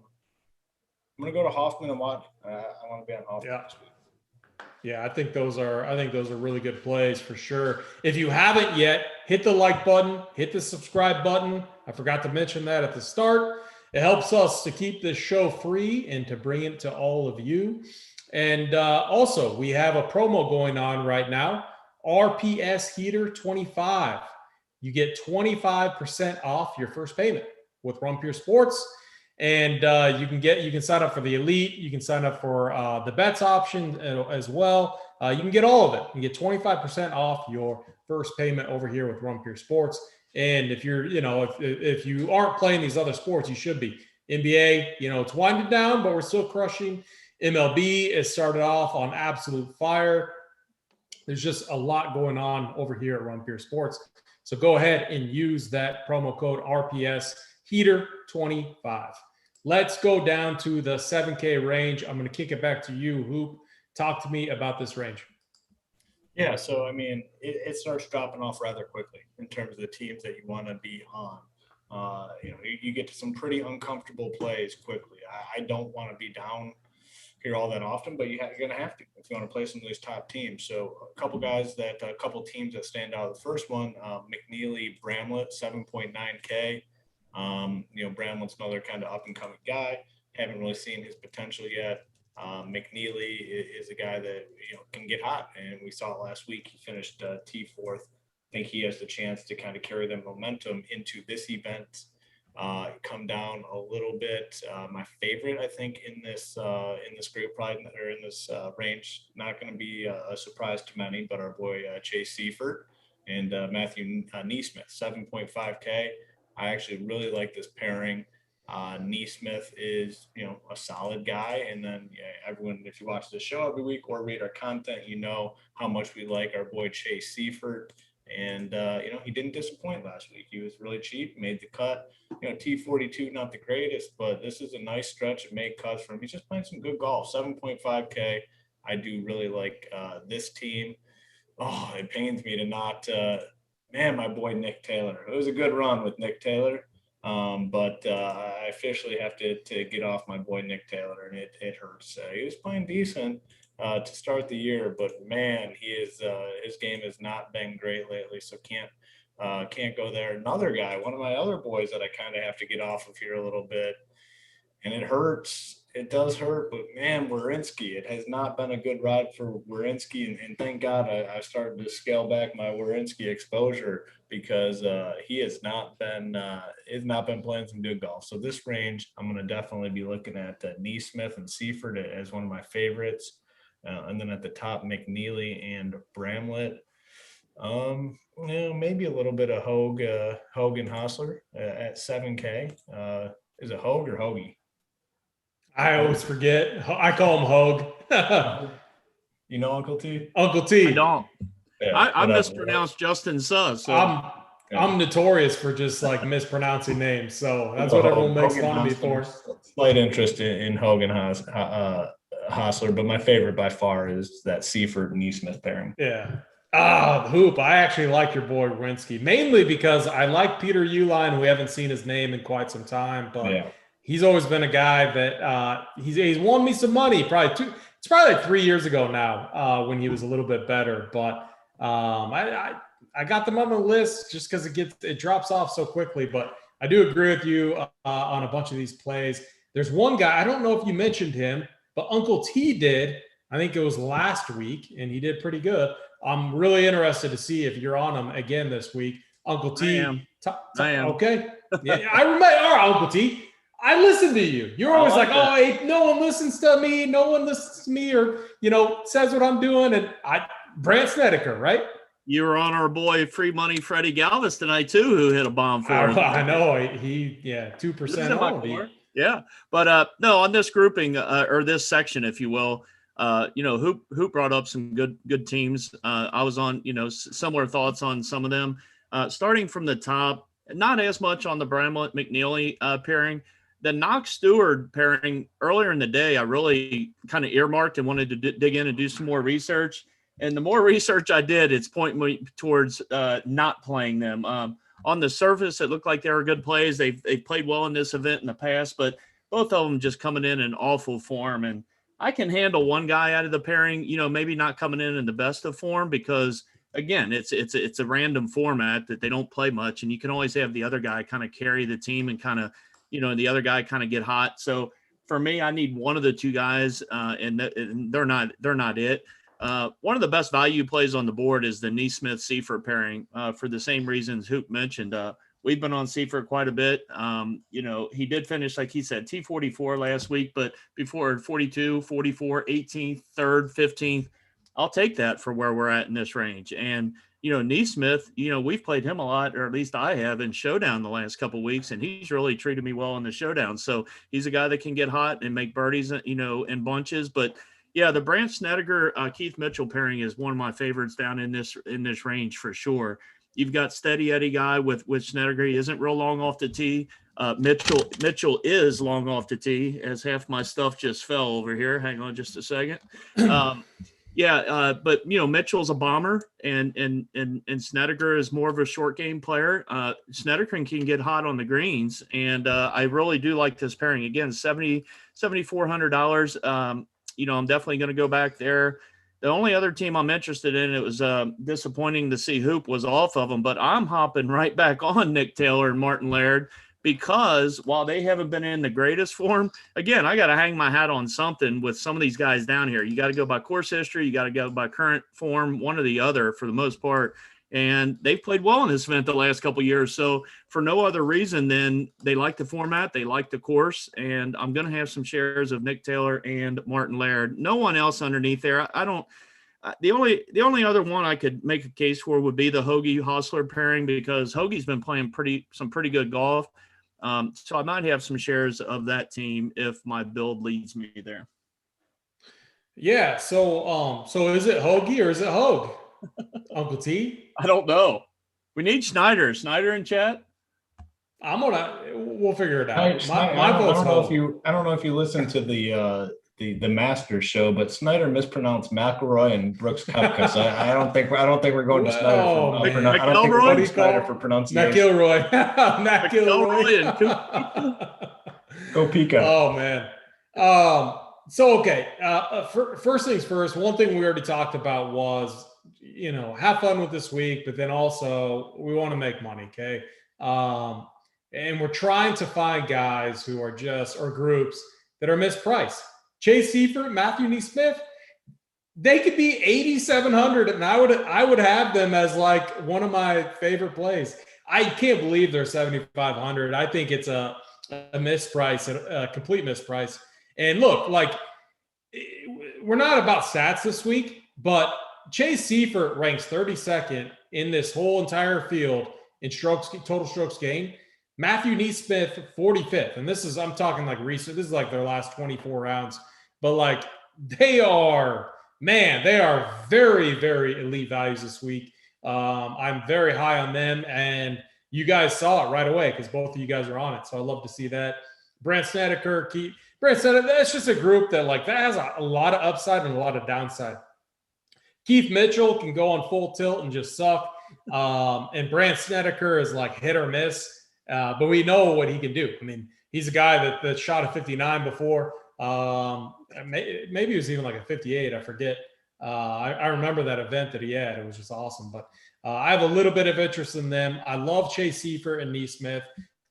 going to go to Hoffman and Watney. I want to be on Hoffman this week. Yeah, I think those are really good plays for sure. If you haven't yet, hit the like button, hit the subscribe button. I forgot to mention that at the start. It helps us to keep this show free and to bring it to all of you. And also, we have a promo going on right now. RPS Heater 25. You get 25% off your first payment with Rumpier Sports. And you can sign up for the Elite. You can sign up for the bets option as well. You can get all of it. You get 25% off your first payment over here with Rumpier Sports. And if you're, if you aren't playing these other sports, you should be. NBA, it's winding down, but we're still crushing. MLB has started off on absolute fire. There's just a lot going on over here at Rumpier Sports. So go ahead and use that promo code RPS Heater 25. Let's go down to the 7K range. I'm going to kick it back to you, Hoop. Talk to me about this range. Yeah, so I mean, it starts dropping off rather quickly in terms of the teams that you want to be on. You get to some pretty uncomfortable plays quickly. I don't want to be down here all that often, but you're going to have to if you want to play some of these top teams. So a couple teams that stand out. The first one, Mcnealy Bramlett, 7.9K. Bramlett's another kind of up and coming guy. Haven't really seen his potential yet. Mcnealy is a guy that can get hot, and we saw it last week. He finished T4th. I think he has the chance to kind of carry the momentum into this event. Come down a little bit. My favorite, I think, in this group, probably, or in this range, not going to be a surprise to many, but our boy Chase Seifert and Matthew Neesmith, 7.5K. I actually really like this pairing. Neesmith is, a solid guy, and then everyone, if you watch the show every week or read our content, how much we like our boy Chase Seifert. And, he didn't disappoint last week. He was really cheap, made the cut. T42, not the greatest, but this is a nice stretch of make cuts for him. He's just playing some good golf. 7.5K. I do really like this team. Oh, it pains me to not my boy Nick Taylor. It was a good run with Nick Taylor, but I officially have to get off my boy Nick Taylor, and it hurts. He was playing decent to start the year, but man, his game has not been great lately, so can't go there. Another guy, one of my other boys that I kind of have to get off of here a little bit, and it hurts. it does hurt, but man, Werenski, it has not been a good ride for Werenski, and thank God I started to scale back my Werenski exposure because he has not been playing some good golf. So this range, I'm going to definitely be looking at Neesmith and Seifert as one of my favorites, and then at the top, Mcnealy and Bramlett. Maybe a little bit of Hogue and Hostler at 7K. Is it Hogue or Hoagie? I always forget. I call him Hogue. You know Uncle T? Uncle T. I don't. Yeah, I mispronounced Justin Suss. So. I'm notorious for just like mispronouncing names, so that's what everyone makes fun of me for. Slight interest in Hogue and Hostler, but my favorite by far is that Seifert and Neesmith pairing. Yeah. The hoop. I actually like your boy Werenski, mainly because I like Peter Uline. We haven't seen his name in quite some time, but he's always been a guy that he's won me some money. It's probably like 3 years ago now when he was a little bit better. But I got them on the list just because it drops off so quickly. But I do agree with you on a bunch of these plays. There's one guy, I don't know if you mentioned him, but Uncle T did. I think it was last week, and he did pretty good. I'm really interested to see if you're on him again this week. Uncle T. I am. Okay. Yeah, I remember. All right, Uncle T. I listen to you. You're always like, oh, hey, no one listens to me. No one listens to me or, says what I'm doing. And Brant Snedeker, right? You were on our boy Free Money Freddie Galvis tonight, too, who hit a bomb for us. I know. 2% owned. Yeah. But no, on this grouping or this section, if you will, Hoop brought up some good teams. I was on, similar thoughts on some of them. Starting from the top, not as much on the Bramlett McNealy pairing. The Knox Stewart pairing earlier in the day, I really kind of earmarked and wanted to dig in and do some more research. And the more research I did, it's pointing me towards not playing them. On the surface, it looked like they were good plays. They've played well in this event in the past, but both of them just coming in awful form. And I can handle one guy out of the pairing, maybe not coming in the best of form because, again, it's a random format that they don't play much, and you can always have the other guy kind of carry the team and kind of, the other guy kind of get hot. So for me, I need one of the two guys, and they're not it. One of the best value plays on the board is the Neesmith-Seifert pairing for the same reasons Hoop mentioned. We've been on Seifert quite a bit. He did finish, like he said, T44 last week, but before 42, 44, 18th, 3rd, 15th. I'll take that for where we're at in this range. And, Neesmith, we've played him a lot, or at least I have, in Showdown the last couple of weeks, and he's really treated me well in the Showdown. So he's a guy that can get hot and make birdies, in bunches. But, yeah, the Brant Snedeker, Keith Mitchell pairing is one of my favorites down in this range for sure. You've got Steady Eddie guy with Snedeker. He isn't real long off the tee. Mitchell is long off the tee, as half my stuff just fell over here. Hang on just a second. But Mitchell's a bomber, and Snedeker is more of a short game player. Snedeker can get hot on the greens, and I really do like this pairing. Again, $7,400. I'm definitely going to go back there. The only other team I'm interested in, it was disappointing to see Hoop was off of them, but I'm hopping right back on Nick Taylor and Martin Laird because while they haven't been in the greatest form, again, I got to hang my hat on something with some of these guys down here. You got to go by course history. You got to go by current form, one or the other for the most part. And they've played well in this event the last couple of years. So for no other reason than they like the format, they like the course, and I'm going to have some shares of Nick Taylor and Martin Laird. No one else underneath there. The only other one I could make a case for would be the Hoagie Hostler pairing because Hoagie's been playing some pretty good golf. So I might have some shares of that team if my build leads me there. Yeah. So is it Hoagie or is it Hogue? Uncle T? I don't know. We need Schneider. Schneider in chat? We'll figure it out. I don't know if you listen to the Masters show, but Snyder mispronounced McElroy and Brooks Koepka. So I don't think we're going to Snyder. I don't think we're going to Snyder for pronunciation. McElroy. Go Pika. Oh man. So okay. First things first. One thing we already talked about was have fun with this week, but then also we want to make money. Okay. And we're trying to find guys who are or groups that are mispriced. Chase Seifert, Matthew Neesmith, they could be 8,700, and I would have them as like one of my favorite plays. I can't believe they're 7,500. I think it's a misprice, a complete misprice. And look, like, we're not about stats this week, but Chase Seifert ranks 32nd in this whole entire field in total strokes gained. Matthew Neesmith, 45th. And I'm talking like recent, this is like their last 24 rounds. But like, they are very, very elite values this week. I'm very high on them, and you guys saw it right away because both of you guys are on it. So I love to see that. Brant Snedeker, that's just a group that has a lot of upside and a lot of downside. Keith Mitchell can go on full tilt and just suck. And Brant Snedeker is like hit or miss, but we know what he can do. I mean, he's a guy that shot a 59 before. Maybe it was even like a 58. I forget. I remember that event that he had. It was just awesome. But I have a little bit of interest in them. I love Chase Seifert and Neesmith.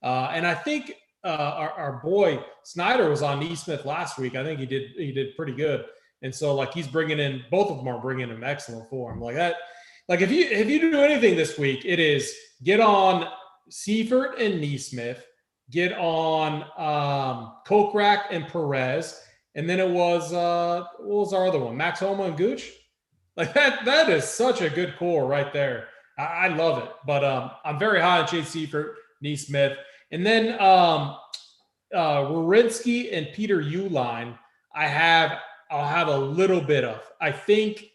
And I think our boy Snyder was on Neesmith last week. I think he did pretty good. And so like he's bringing in, both of them are bringing in excellent form like that. Like if you do anything this week, it is get on Seifert and Neesmith, get on Kokrak and Perez, and then it was what was our other one? Max Homa and Gooch. Like that is such a good core right there. I love it. But I'm very high on Chase Seifert, Neesmith, and then Wawrinski and Peter Uihlein. I'll have a little bit of. I think,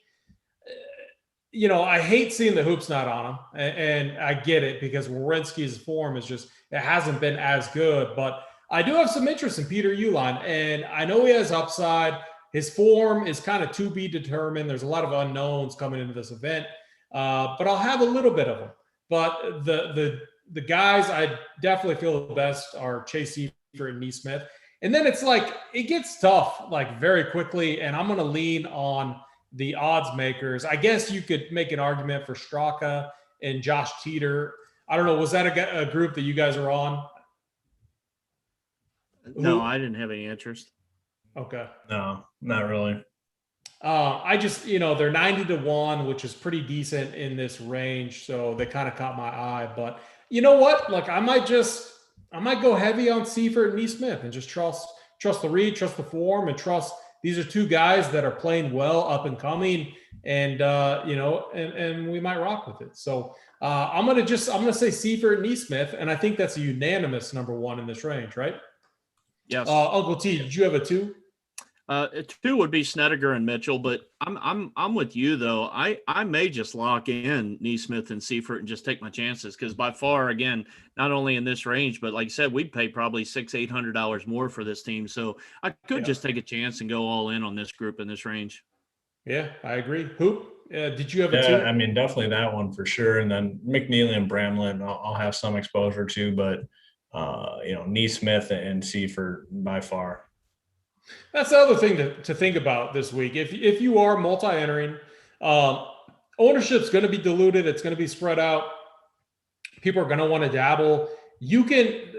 I hate seeing the hoops not on him, and I get it because Wawrinski's form is just, it hasn't been as good, but I do have some interest in Peter Uihlein, and I know he has upside. His form is kind of to be determined. There's a lot of unknowns coming into this event, but I'll have a little bit of him. But the guys I definitely feel the best are Chase Seifert and Neesmith. And then it's like, it gets tough, like very quickly. And I'm going to lean on the odds makers. I guess you could make an argument for Straka and Josh Teeter. I don't know. Was that a group that you guys are on? No, I didn't have any interest. Okay. No, not really. I just, they're 90-1, which is pretty decent in this range. So they kind of caught my eye, but you know what? Like I might go heavy on Seifert and Neesmith and just trust the read, trust the form, and trust these are two guys that are playing well, up and coming, and and we might rock with it. So I'm gonna say Seifert and Neesmith, and I think that's a unanimous number one in this range, right? Yes. Uncle T, did you have a two? Two would be Snedeker and Mitchell, but I'm with you though. I may just lock in Neesmith and Seifert and just take my chances because by far, again, not only in this range, but like I said, we'd pay probably $600-800 more for this team. So I could just take a chance and go all in on this group in this range. Yeah, I agree. Hoop, did you have a two? I mean, definitely that one for sure. And then McNealy and Bramlett, I'll have some exposure to, but Neesmith and Seifert by far. That's the other thing to think about this week. If you are multi-entering, ownership's going to be diluted. It's going to be spread out. People are going to want to dabble.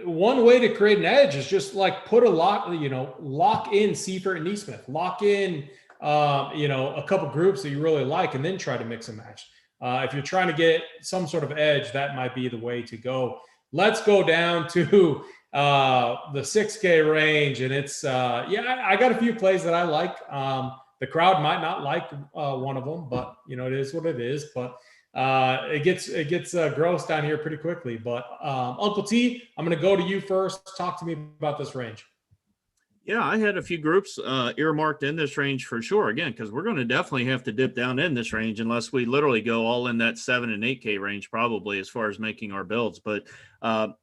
One way to create an edge is just like put lock in Seifert and Neesmith, lock in, a couple groups that you really like, and then try to mix and match. If you're trying to get some sort of edge, that might be the way to go. Let's go down to the 6K range, and it's I got a few plays that I like. The crowd might not like one of them, but it is what it is. But it gets gross down here pretty quickly. But Uncle T, I'm going to go to you first. Talk to me about this range. Yeah, I had a few groups earmarked in this range for sure. Again, because we're going to definitely have to dip down in this range unless we literally go all in that 7 and 8K range, probably as far as making our builds. But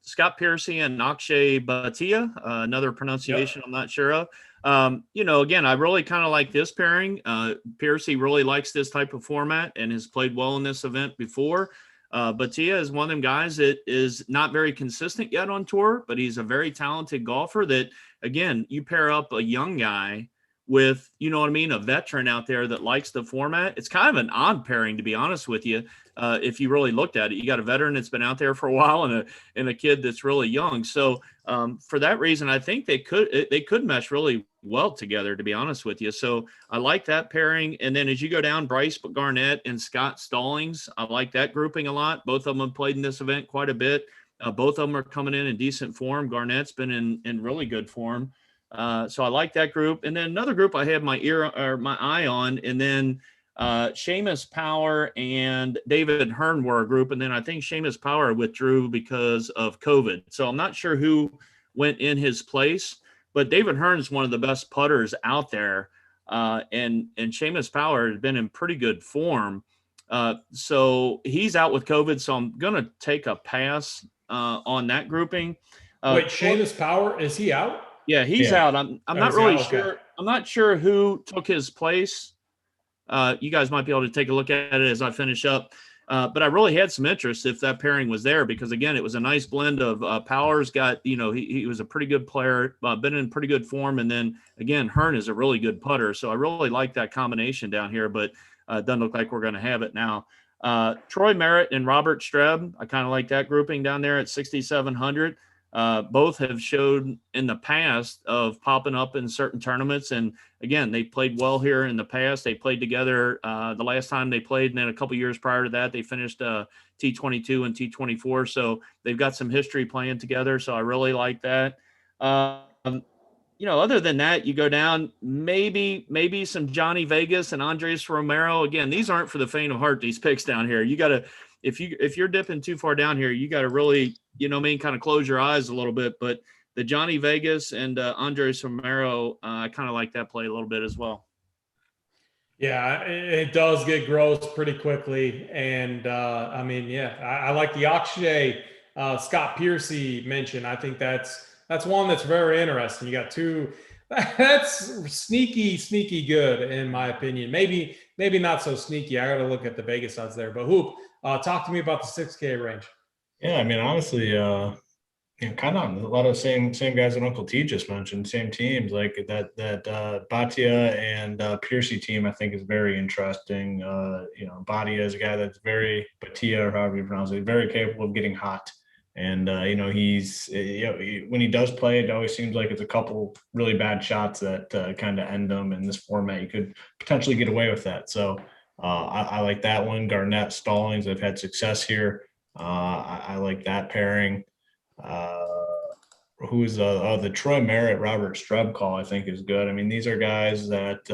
Scott Piercy and Akshay Batea, another pronunciation I'm not sure of. Again, I really kind of like this pairing. Piercy really likes this type of format and has played well in this event before. Batea is one of them guys that is not very consistent yet on tour, but he's a very talented golfer that, again, you pair up a young guy with, you know what I mean, a veteran out there that likes the format. It's kind of an odd pairing, to be honest with you. If you really looked at it, you got a veteran that's been out there for a while and a kid that's really young. So for that reason, I think they could mesh really well together, to be honest with you. So I like that pairing. And then as you go down, Bryce Garnett and Scott Stallings, I like that grouping a lot. Both of them have played in this event quite a bit. Both of them are coming in decent form. Garnett's been in really good form. So I like that group. And then another group I have my eye on, and then Seamus Power and David Hearn were a group. And then I think Seamus Power withdrew because of COVID. So I'm not sure who went in his place, but David Hearn is one of the best putters out there. And Seamus Power has been in pretty good form. So he's out with COVID. So I'm going to take a pass on that grouping. Wait, Seamus Power, is he out? Yeah, he's out. I'm not really sure. Okay. I'm not sure who took his place. You guys might be able to take a look at it as I finish up. But I really had some interest if that pairing was there, because again, it was a nice blend of Powers got, he was a pretty good player, been in pretty good form. And then again, Hearn is a really good putter. So I really like that combination down here, but it doesn't look like we're going to have it now. Troy Merritt and Robert Streb, I kind of like that grouping down there at 6,700. Both have showed in the past of popping up in certain tournaments. And again, they played well here in the past. They played together the last time they played. And then a couple years prior to that, they finished T22 and T24. So they've got some history playing together. So I really like that. Other than that, you go down, maybe some Johnny Vegas and Andres Romero. Again, these aren't for the faint of heart, these picks down here. You got to, if you're dipping too far down here, you got to really, kind of close your eyes a little bit. But the Johnny Vegas and Andres Romero, I kind of like that play a little bit as well. Yeah, it does get gross pretty quickly. And I like the Akshay Scott Piercy mention. I think that's one that's very interesting. You got two. That's sneaky good in my opinion. Maybe not so sneaky. I got to look at the Vegas odds there. But Hoop, talk to me about the 6K range. Yeah, I mean, honestly, kind of a lot of the same guys that Uncle T just mentioned, same teams like that Batea and Piercy team. I think is very interesting. Batea is a guy that's Batea, or however you pronounce it, very capable of getting hot. And, he's, when he does play, it always seems like it's a couple really bad shots that kind of end them in this format. You could potentially get away with that. So I like that one. Garnett, Stallings, they've had success here. I like that pairing. Who's the Troy Merritt, Robert Streb call, I think is good. I mean, these are guys that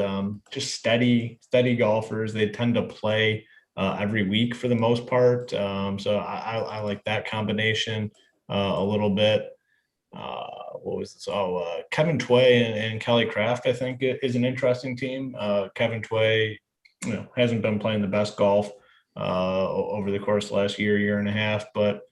just steady golfers. They tend to play every week for the most part. So I like that combination a little bit. What was this? Kevin Tway and Kelly Craft, I think, is an interesting team. Kevin Tway, hasn't been playing the best golf over the course of the last year and a half, but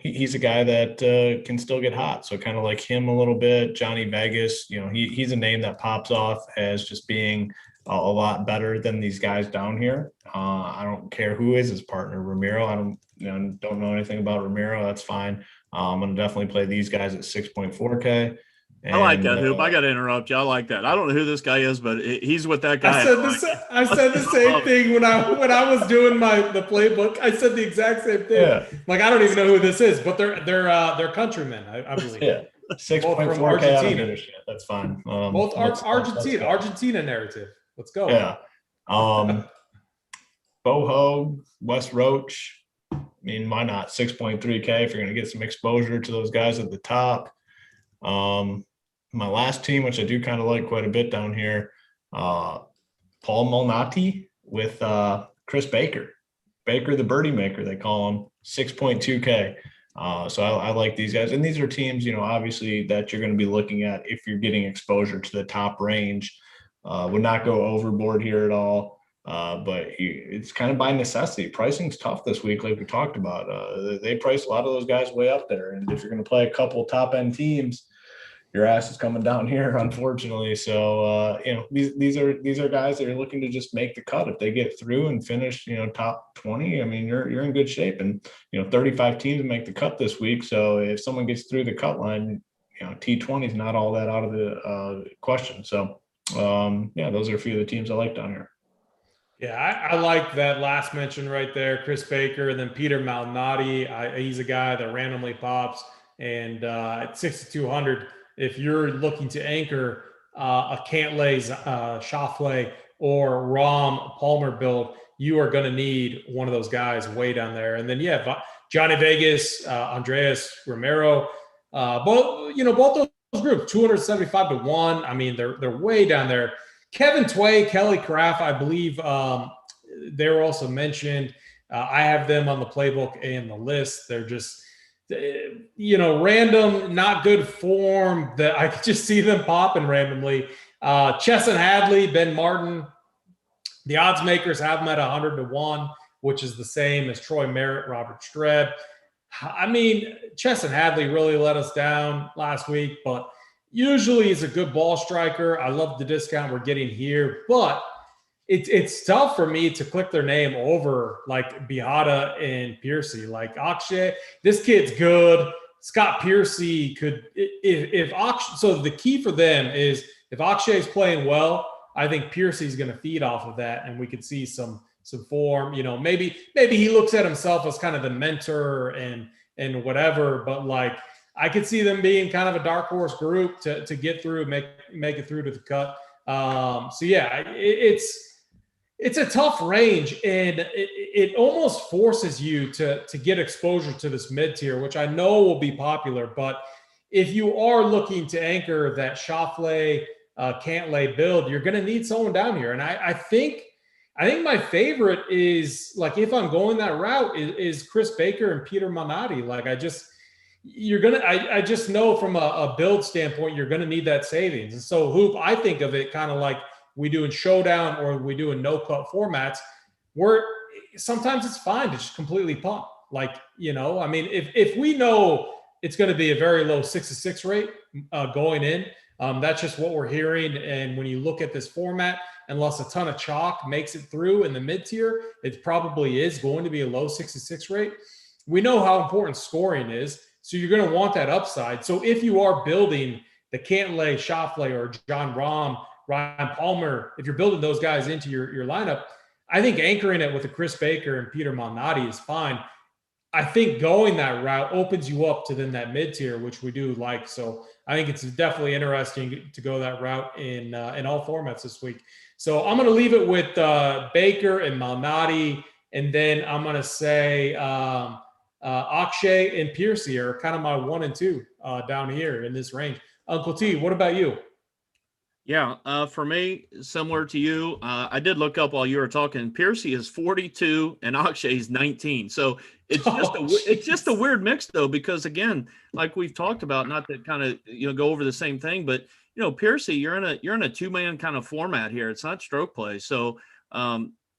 he's a guy that can still get hot. So kind of like him a little bit. Johnny Vegas, he's a name that pops off as just being a lot better than these guys down here. I don't care who is his partner. Romero, I don't know anything about Romero. That's fine. I'm going to definitely play these guys at 6.4K. I like that, Hoop. I got to interrupt you. I like that. I don't know who this guy is, but he's with that guy. I said the same thing when I was doing the playbook. I said the exact same thing. Yeah. Like, I don't even know who this is, but they're countrymen, I believe. Yeah. 6.4K. I don't give a shit. That's fine. Both Argentina narrative. Let's go. Yeah. Boho, West Roach. I mean, why not 6.3K if you're going to get some exposure to those guys at the top. My last team, which I do kind of like quite a bit down here, Paul Malnati with Chris Baker, the birdie maker, they call him, 6.2K. So I like these guys. And these are teams, obviously that you're going to be looking at if you're getting exposure to the top range. Would not go overboard here at all. But it's kind of by necessity. Pricing's tough this week, like we talked about. They price a lot of those guys way up there. And if you're going to play a couple top-end teams, your ass is coming down here, unfortunately. So, these are guys that are looking to just make the cut. If they get through and finish, top 20, I mean, you're in good shape. And, 35 teams make the cut this week. So if someone gets through the cut line, T20 is not all that out of the question. So Those are a few of the teams I like down here. Yeah, I like that last mention right there, Chris Baker, and then Peter Malnati. He's a guy that randomly pops. And at 6,200, if you're looking to anchor a Cantlay, Schauffele, or Rom Palmer build, you are going to need one of those guys way down there. And then, Johnny Vegas, Andreas Romero, both those groups, 275 to 1. I mean, they're way down there. Kevin Tway, Kelly Craft, I believe they were also mentioned. I have them on the playbook and the list. They're just, random, not good form that I could just see them popping randomly. Chesson Hadley, Ben Martin, the odds makers have them at 100 to 1, which is the same as Troy Merritt, Robert Streb. I mean, Chesson Hadley really let us down last week, but usually he's a good ball striker. I love the discount we're getting here, but it's tough for me to click their name over like Batea and Piercy. Like Akshay, this kid's good. Scott Piercy could, if Akshay, so the key for them is if Akshay is playing well, I think Piercy's going to feed off of that, and we could see some form. Maybe he looks at himself as kind of the mentor and whatever, but like I could see them being kind of a dark horse group to get through, make it through to the cut. It's a tough range, and it almost forces you to get exposure to this mid tier, which I know will be popular. But if you are looking to anchor that Schauffele, Cantlay build, you're going to need someone down here. And I think my favorite is, like, if I'm going that route, is Chris Baker and Peter Malnati. Like, I just know from a build standpoint, you're going to need that savings. And so, Hoop, I think of it kind of like we do in Showdown or we do in no-cut formats, where sometimes it's fine to just completely punt. Like, I mean, if we know it's going to be a very low 6-6 rate going in, that's just what we're hearing. And when you look at this format, unless a ton of chalk makes it through in the mid-tier, it probably is going to be a low 6-6 rate. We know how important scoring is, so you're going to want that upside. So if you are building the Cantlay, Schauffele, or John Rahm, Ryan Palmer, if you're building those guys into your lineup, I think anchoring it with a Chris Baker and Peter Malnati is fine. I think going that route opens you up to then that mid-tier, which we do like. So I think it's definitely interesting to go that route in all formats this week. So I'm going to leave it with Baker and Malnati, and then I'm going to say Akshay and Piercy are kind of my 1 and 2 down here in this range. Uncle T, what about you? Yeah, for me, similar to you, I did look up while you were talking. Piercy is 42 and Akshay is 19. So it's just a weird mix, though, because again, like we've talked about, not to kind of go over the same thing, but Piercy, you're in a 2-man kind of format here. It's not stroke play, so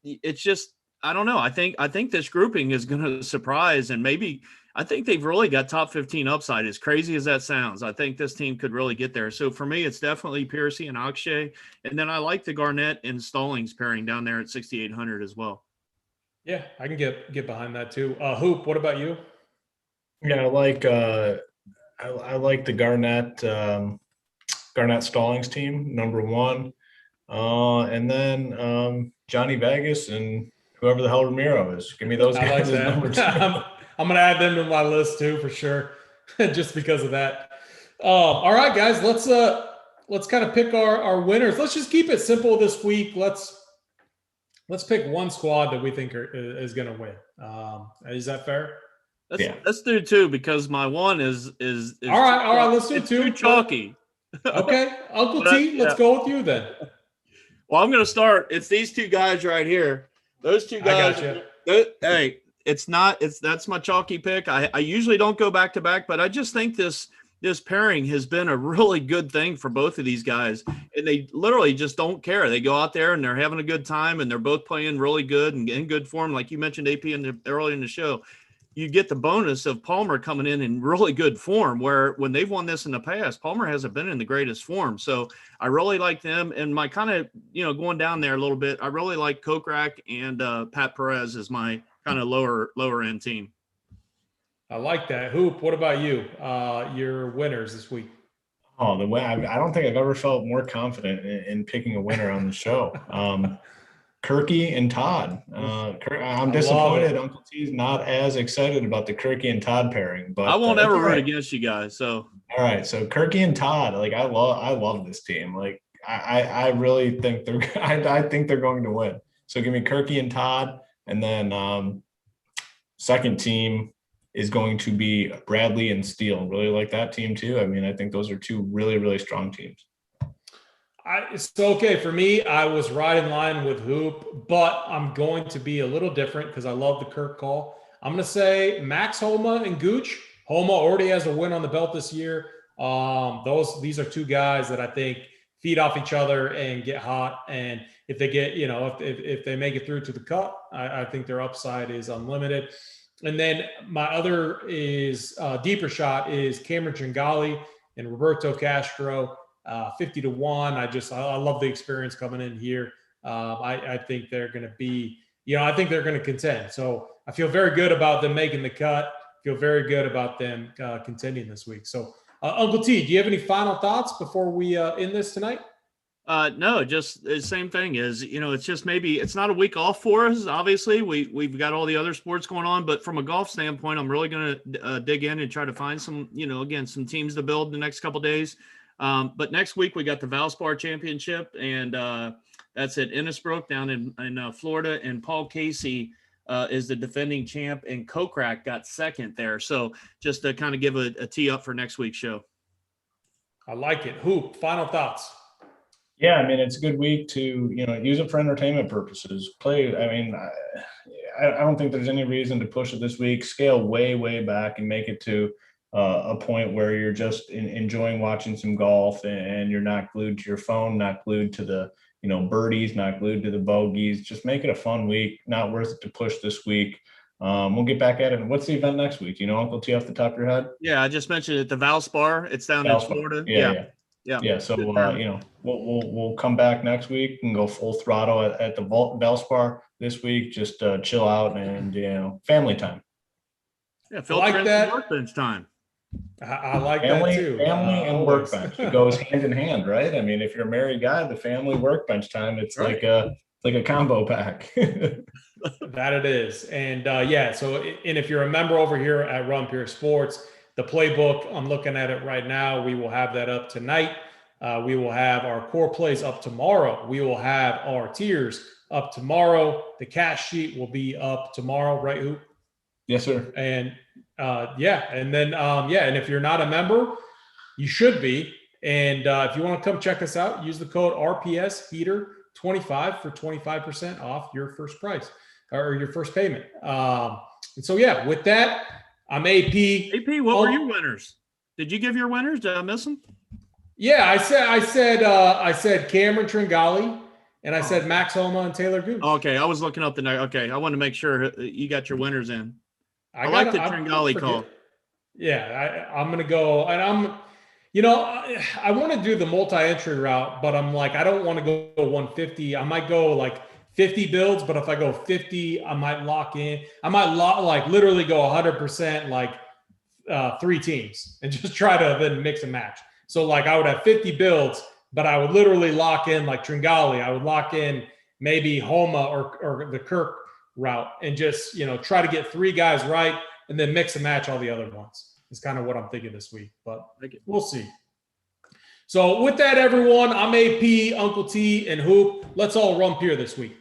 it's just, I don't know. I think this grouping is going to surprise, and maybe I think they've really got top 15 upside. As crazy as that sounds, I think this team could really get there. So for me, it's definitely Piercy and Akshay, and then I like the Garnett and Stallings pairing down there at 6,800 as well. Yeah, I can get behind that too. Hoop, what about you? Yeah, I like the Garnett Stallings team, number 1, and then Johnny Vegas and whoever the hell Ramiro is. Give me those guys as number 2. I'm going to add them to my list too, for sure, just because of that. All right, guys, let's kind of pick our winners. Let's just keep it simple this week. Let's pick one squad that we think is going to win. Is that fair? Let's do 2, because my 1 is all right. Let's do 2. Too chalky. Okay, Uncle T, let's go with you then. Well, I'm going to start. It's these 2 guys right here. Those 2 guys. I got you. That's my chalky pick. I usually don't go back to back, but I just think this pairing has been a really good thing for both of these guys, and they literally just don't care. They go out there and they're having a good time, and they're both playing really good and in good form. Like you mentioned, AP early in the show, you get the bonus of Palmer coming in really good form, where when they've won this in the past, Palmer hasn't been in the greatest form. So I really like them, and my kind of, going down there a little bit, I really like Kokrak and Pat Perez as my kind of lower end team. I like that. Hoop, what about you? Your winners this week? Oh, the way I don't think I've ever felt more confident in picking a winner on the show. Kirky and Todd. I'm disappointed Uncle T's not as excited about the Kirky and Todd pairing, but I won't ever root right. against you guys. So All right, so Kirky and Todd, like I love this team. Like I really think I think they're going to win. So give me Kirky and Todd, and then second team is going to be Bradley and Steele. Really like that team too. I mean, I think those are two really, really strong teams. It's okay for me. I was right in line with Hoop, but I'm going to be a little different because I love the Kirk call. I'm going to say Max Homa and Gooch. Homa already has a win on the belt this year. These are two guys that I think feed off each other and get hot. And if they get, if they make it through to the cut, I think their upside is unlimited. And then my other is deeper shot is Cameron Tringali and Roberto Castro. 50-1. I love the experience coming in here. I think they're going to be, I think they're going to contend. So I feel very good about them making the cut. Feel very good about them contending this week. So Uncle T, do you have any final thoughts before we end this tonight? No, just the same thing is, it's just maybe it's not a week off for us. Obviously we've got all the other sports going on, but from a golf standpoint, I'm really going to dig in and try to find some, again, some teams to build the next couple of days. But next week we got the Valspar Championship, and that's at Innisbrook down in Florida. And Paul Casey is the defending champ, and Kokrak got second there. So just to kind of give a tee up for next week's show. I like it. Hoop, final thoughts. Yeah, I mean, it's a good week to, use it for entertainment purposes. Play, I mean, I don't think there's any reason to push it this week. Scale way, way back and make it to a point where you're just enjoying watching some golf and you're not glued to your phone, not glued to the, birdies, not glued to the bogeys. Just make it a fun week. Not worth it to push this week. We'll get back at it. What's the event next week? Uncle T off the top of your head? Yeah, I just mentioned it. The Valspar. It's down in Florida. Yeah. So we'll come back next week and go full throttle at the Valspar this week. Just chill out and family time. Yeah, filter in some workbench time. I like family, that too. Family and workbench. It goes hand in hand, right? I mean, if you're a married guy, the family workbench time, it's right. like a combo pack. That it is. And and if you're a member over here at Run Pure Sports, the playbook, I'm looking at it right now. We will have that up tonight. We will have our core plays up tomorrow. We will have our tiers up tomorrow. The cash sheet will be up tomorrow, right, Hoop? Yes, sir. And and if you're not a member, you should be. And if you want to come check us out, use the code RPS Heater 25 for 25% off your first price or your first payment. With that, I'm AP. AP, what were your winners? Did you give your winners? Did I miss them? Yeah, I said Cameron Tringali, and I said Max Homa and Taylor Gooch. Okay, I was looking up the night. Okay, I want to make sure you got your winners in. I like the Tringali call. Yeah, I'm going to go, and I want to do the multi-entry route, but I'm like, I don't want to go 150. I might go like 50 builds, but if I go 50, I might lock in. I might literally go 100% like 3 teams and just try to then mix and match. So like I would have 50 builds, but I would literally lock in like Tringali. I would lock in maybe Homa or the Kirk route and just, try to get 3 guys right and then mix and match all the other ones. Is kind of what I'm thinking this week, but we'll see. So with that, everyone, I'm AP, Uncle T, and Hoop. Let's all run pure this week.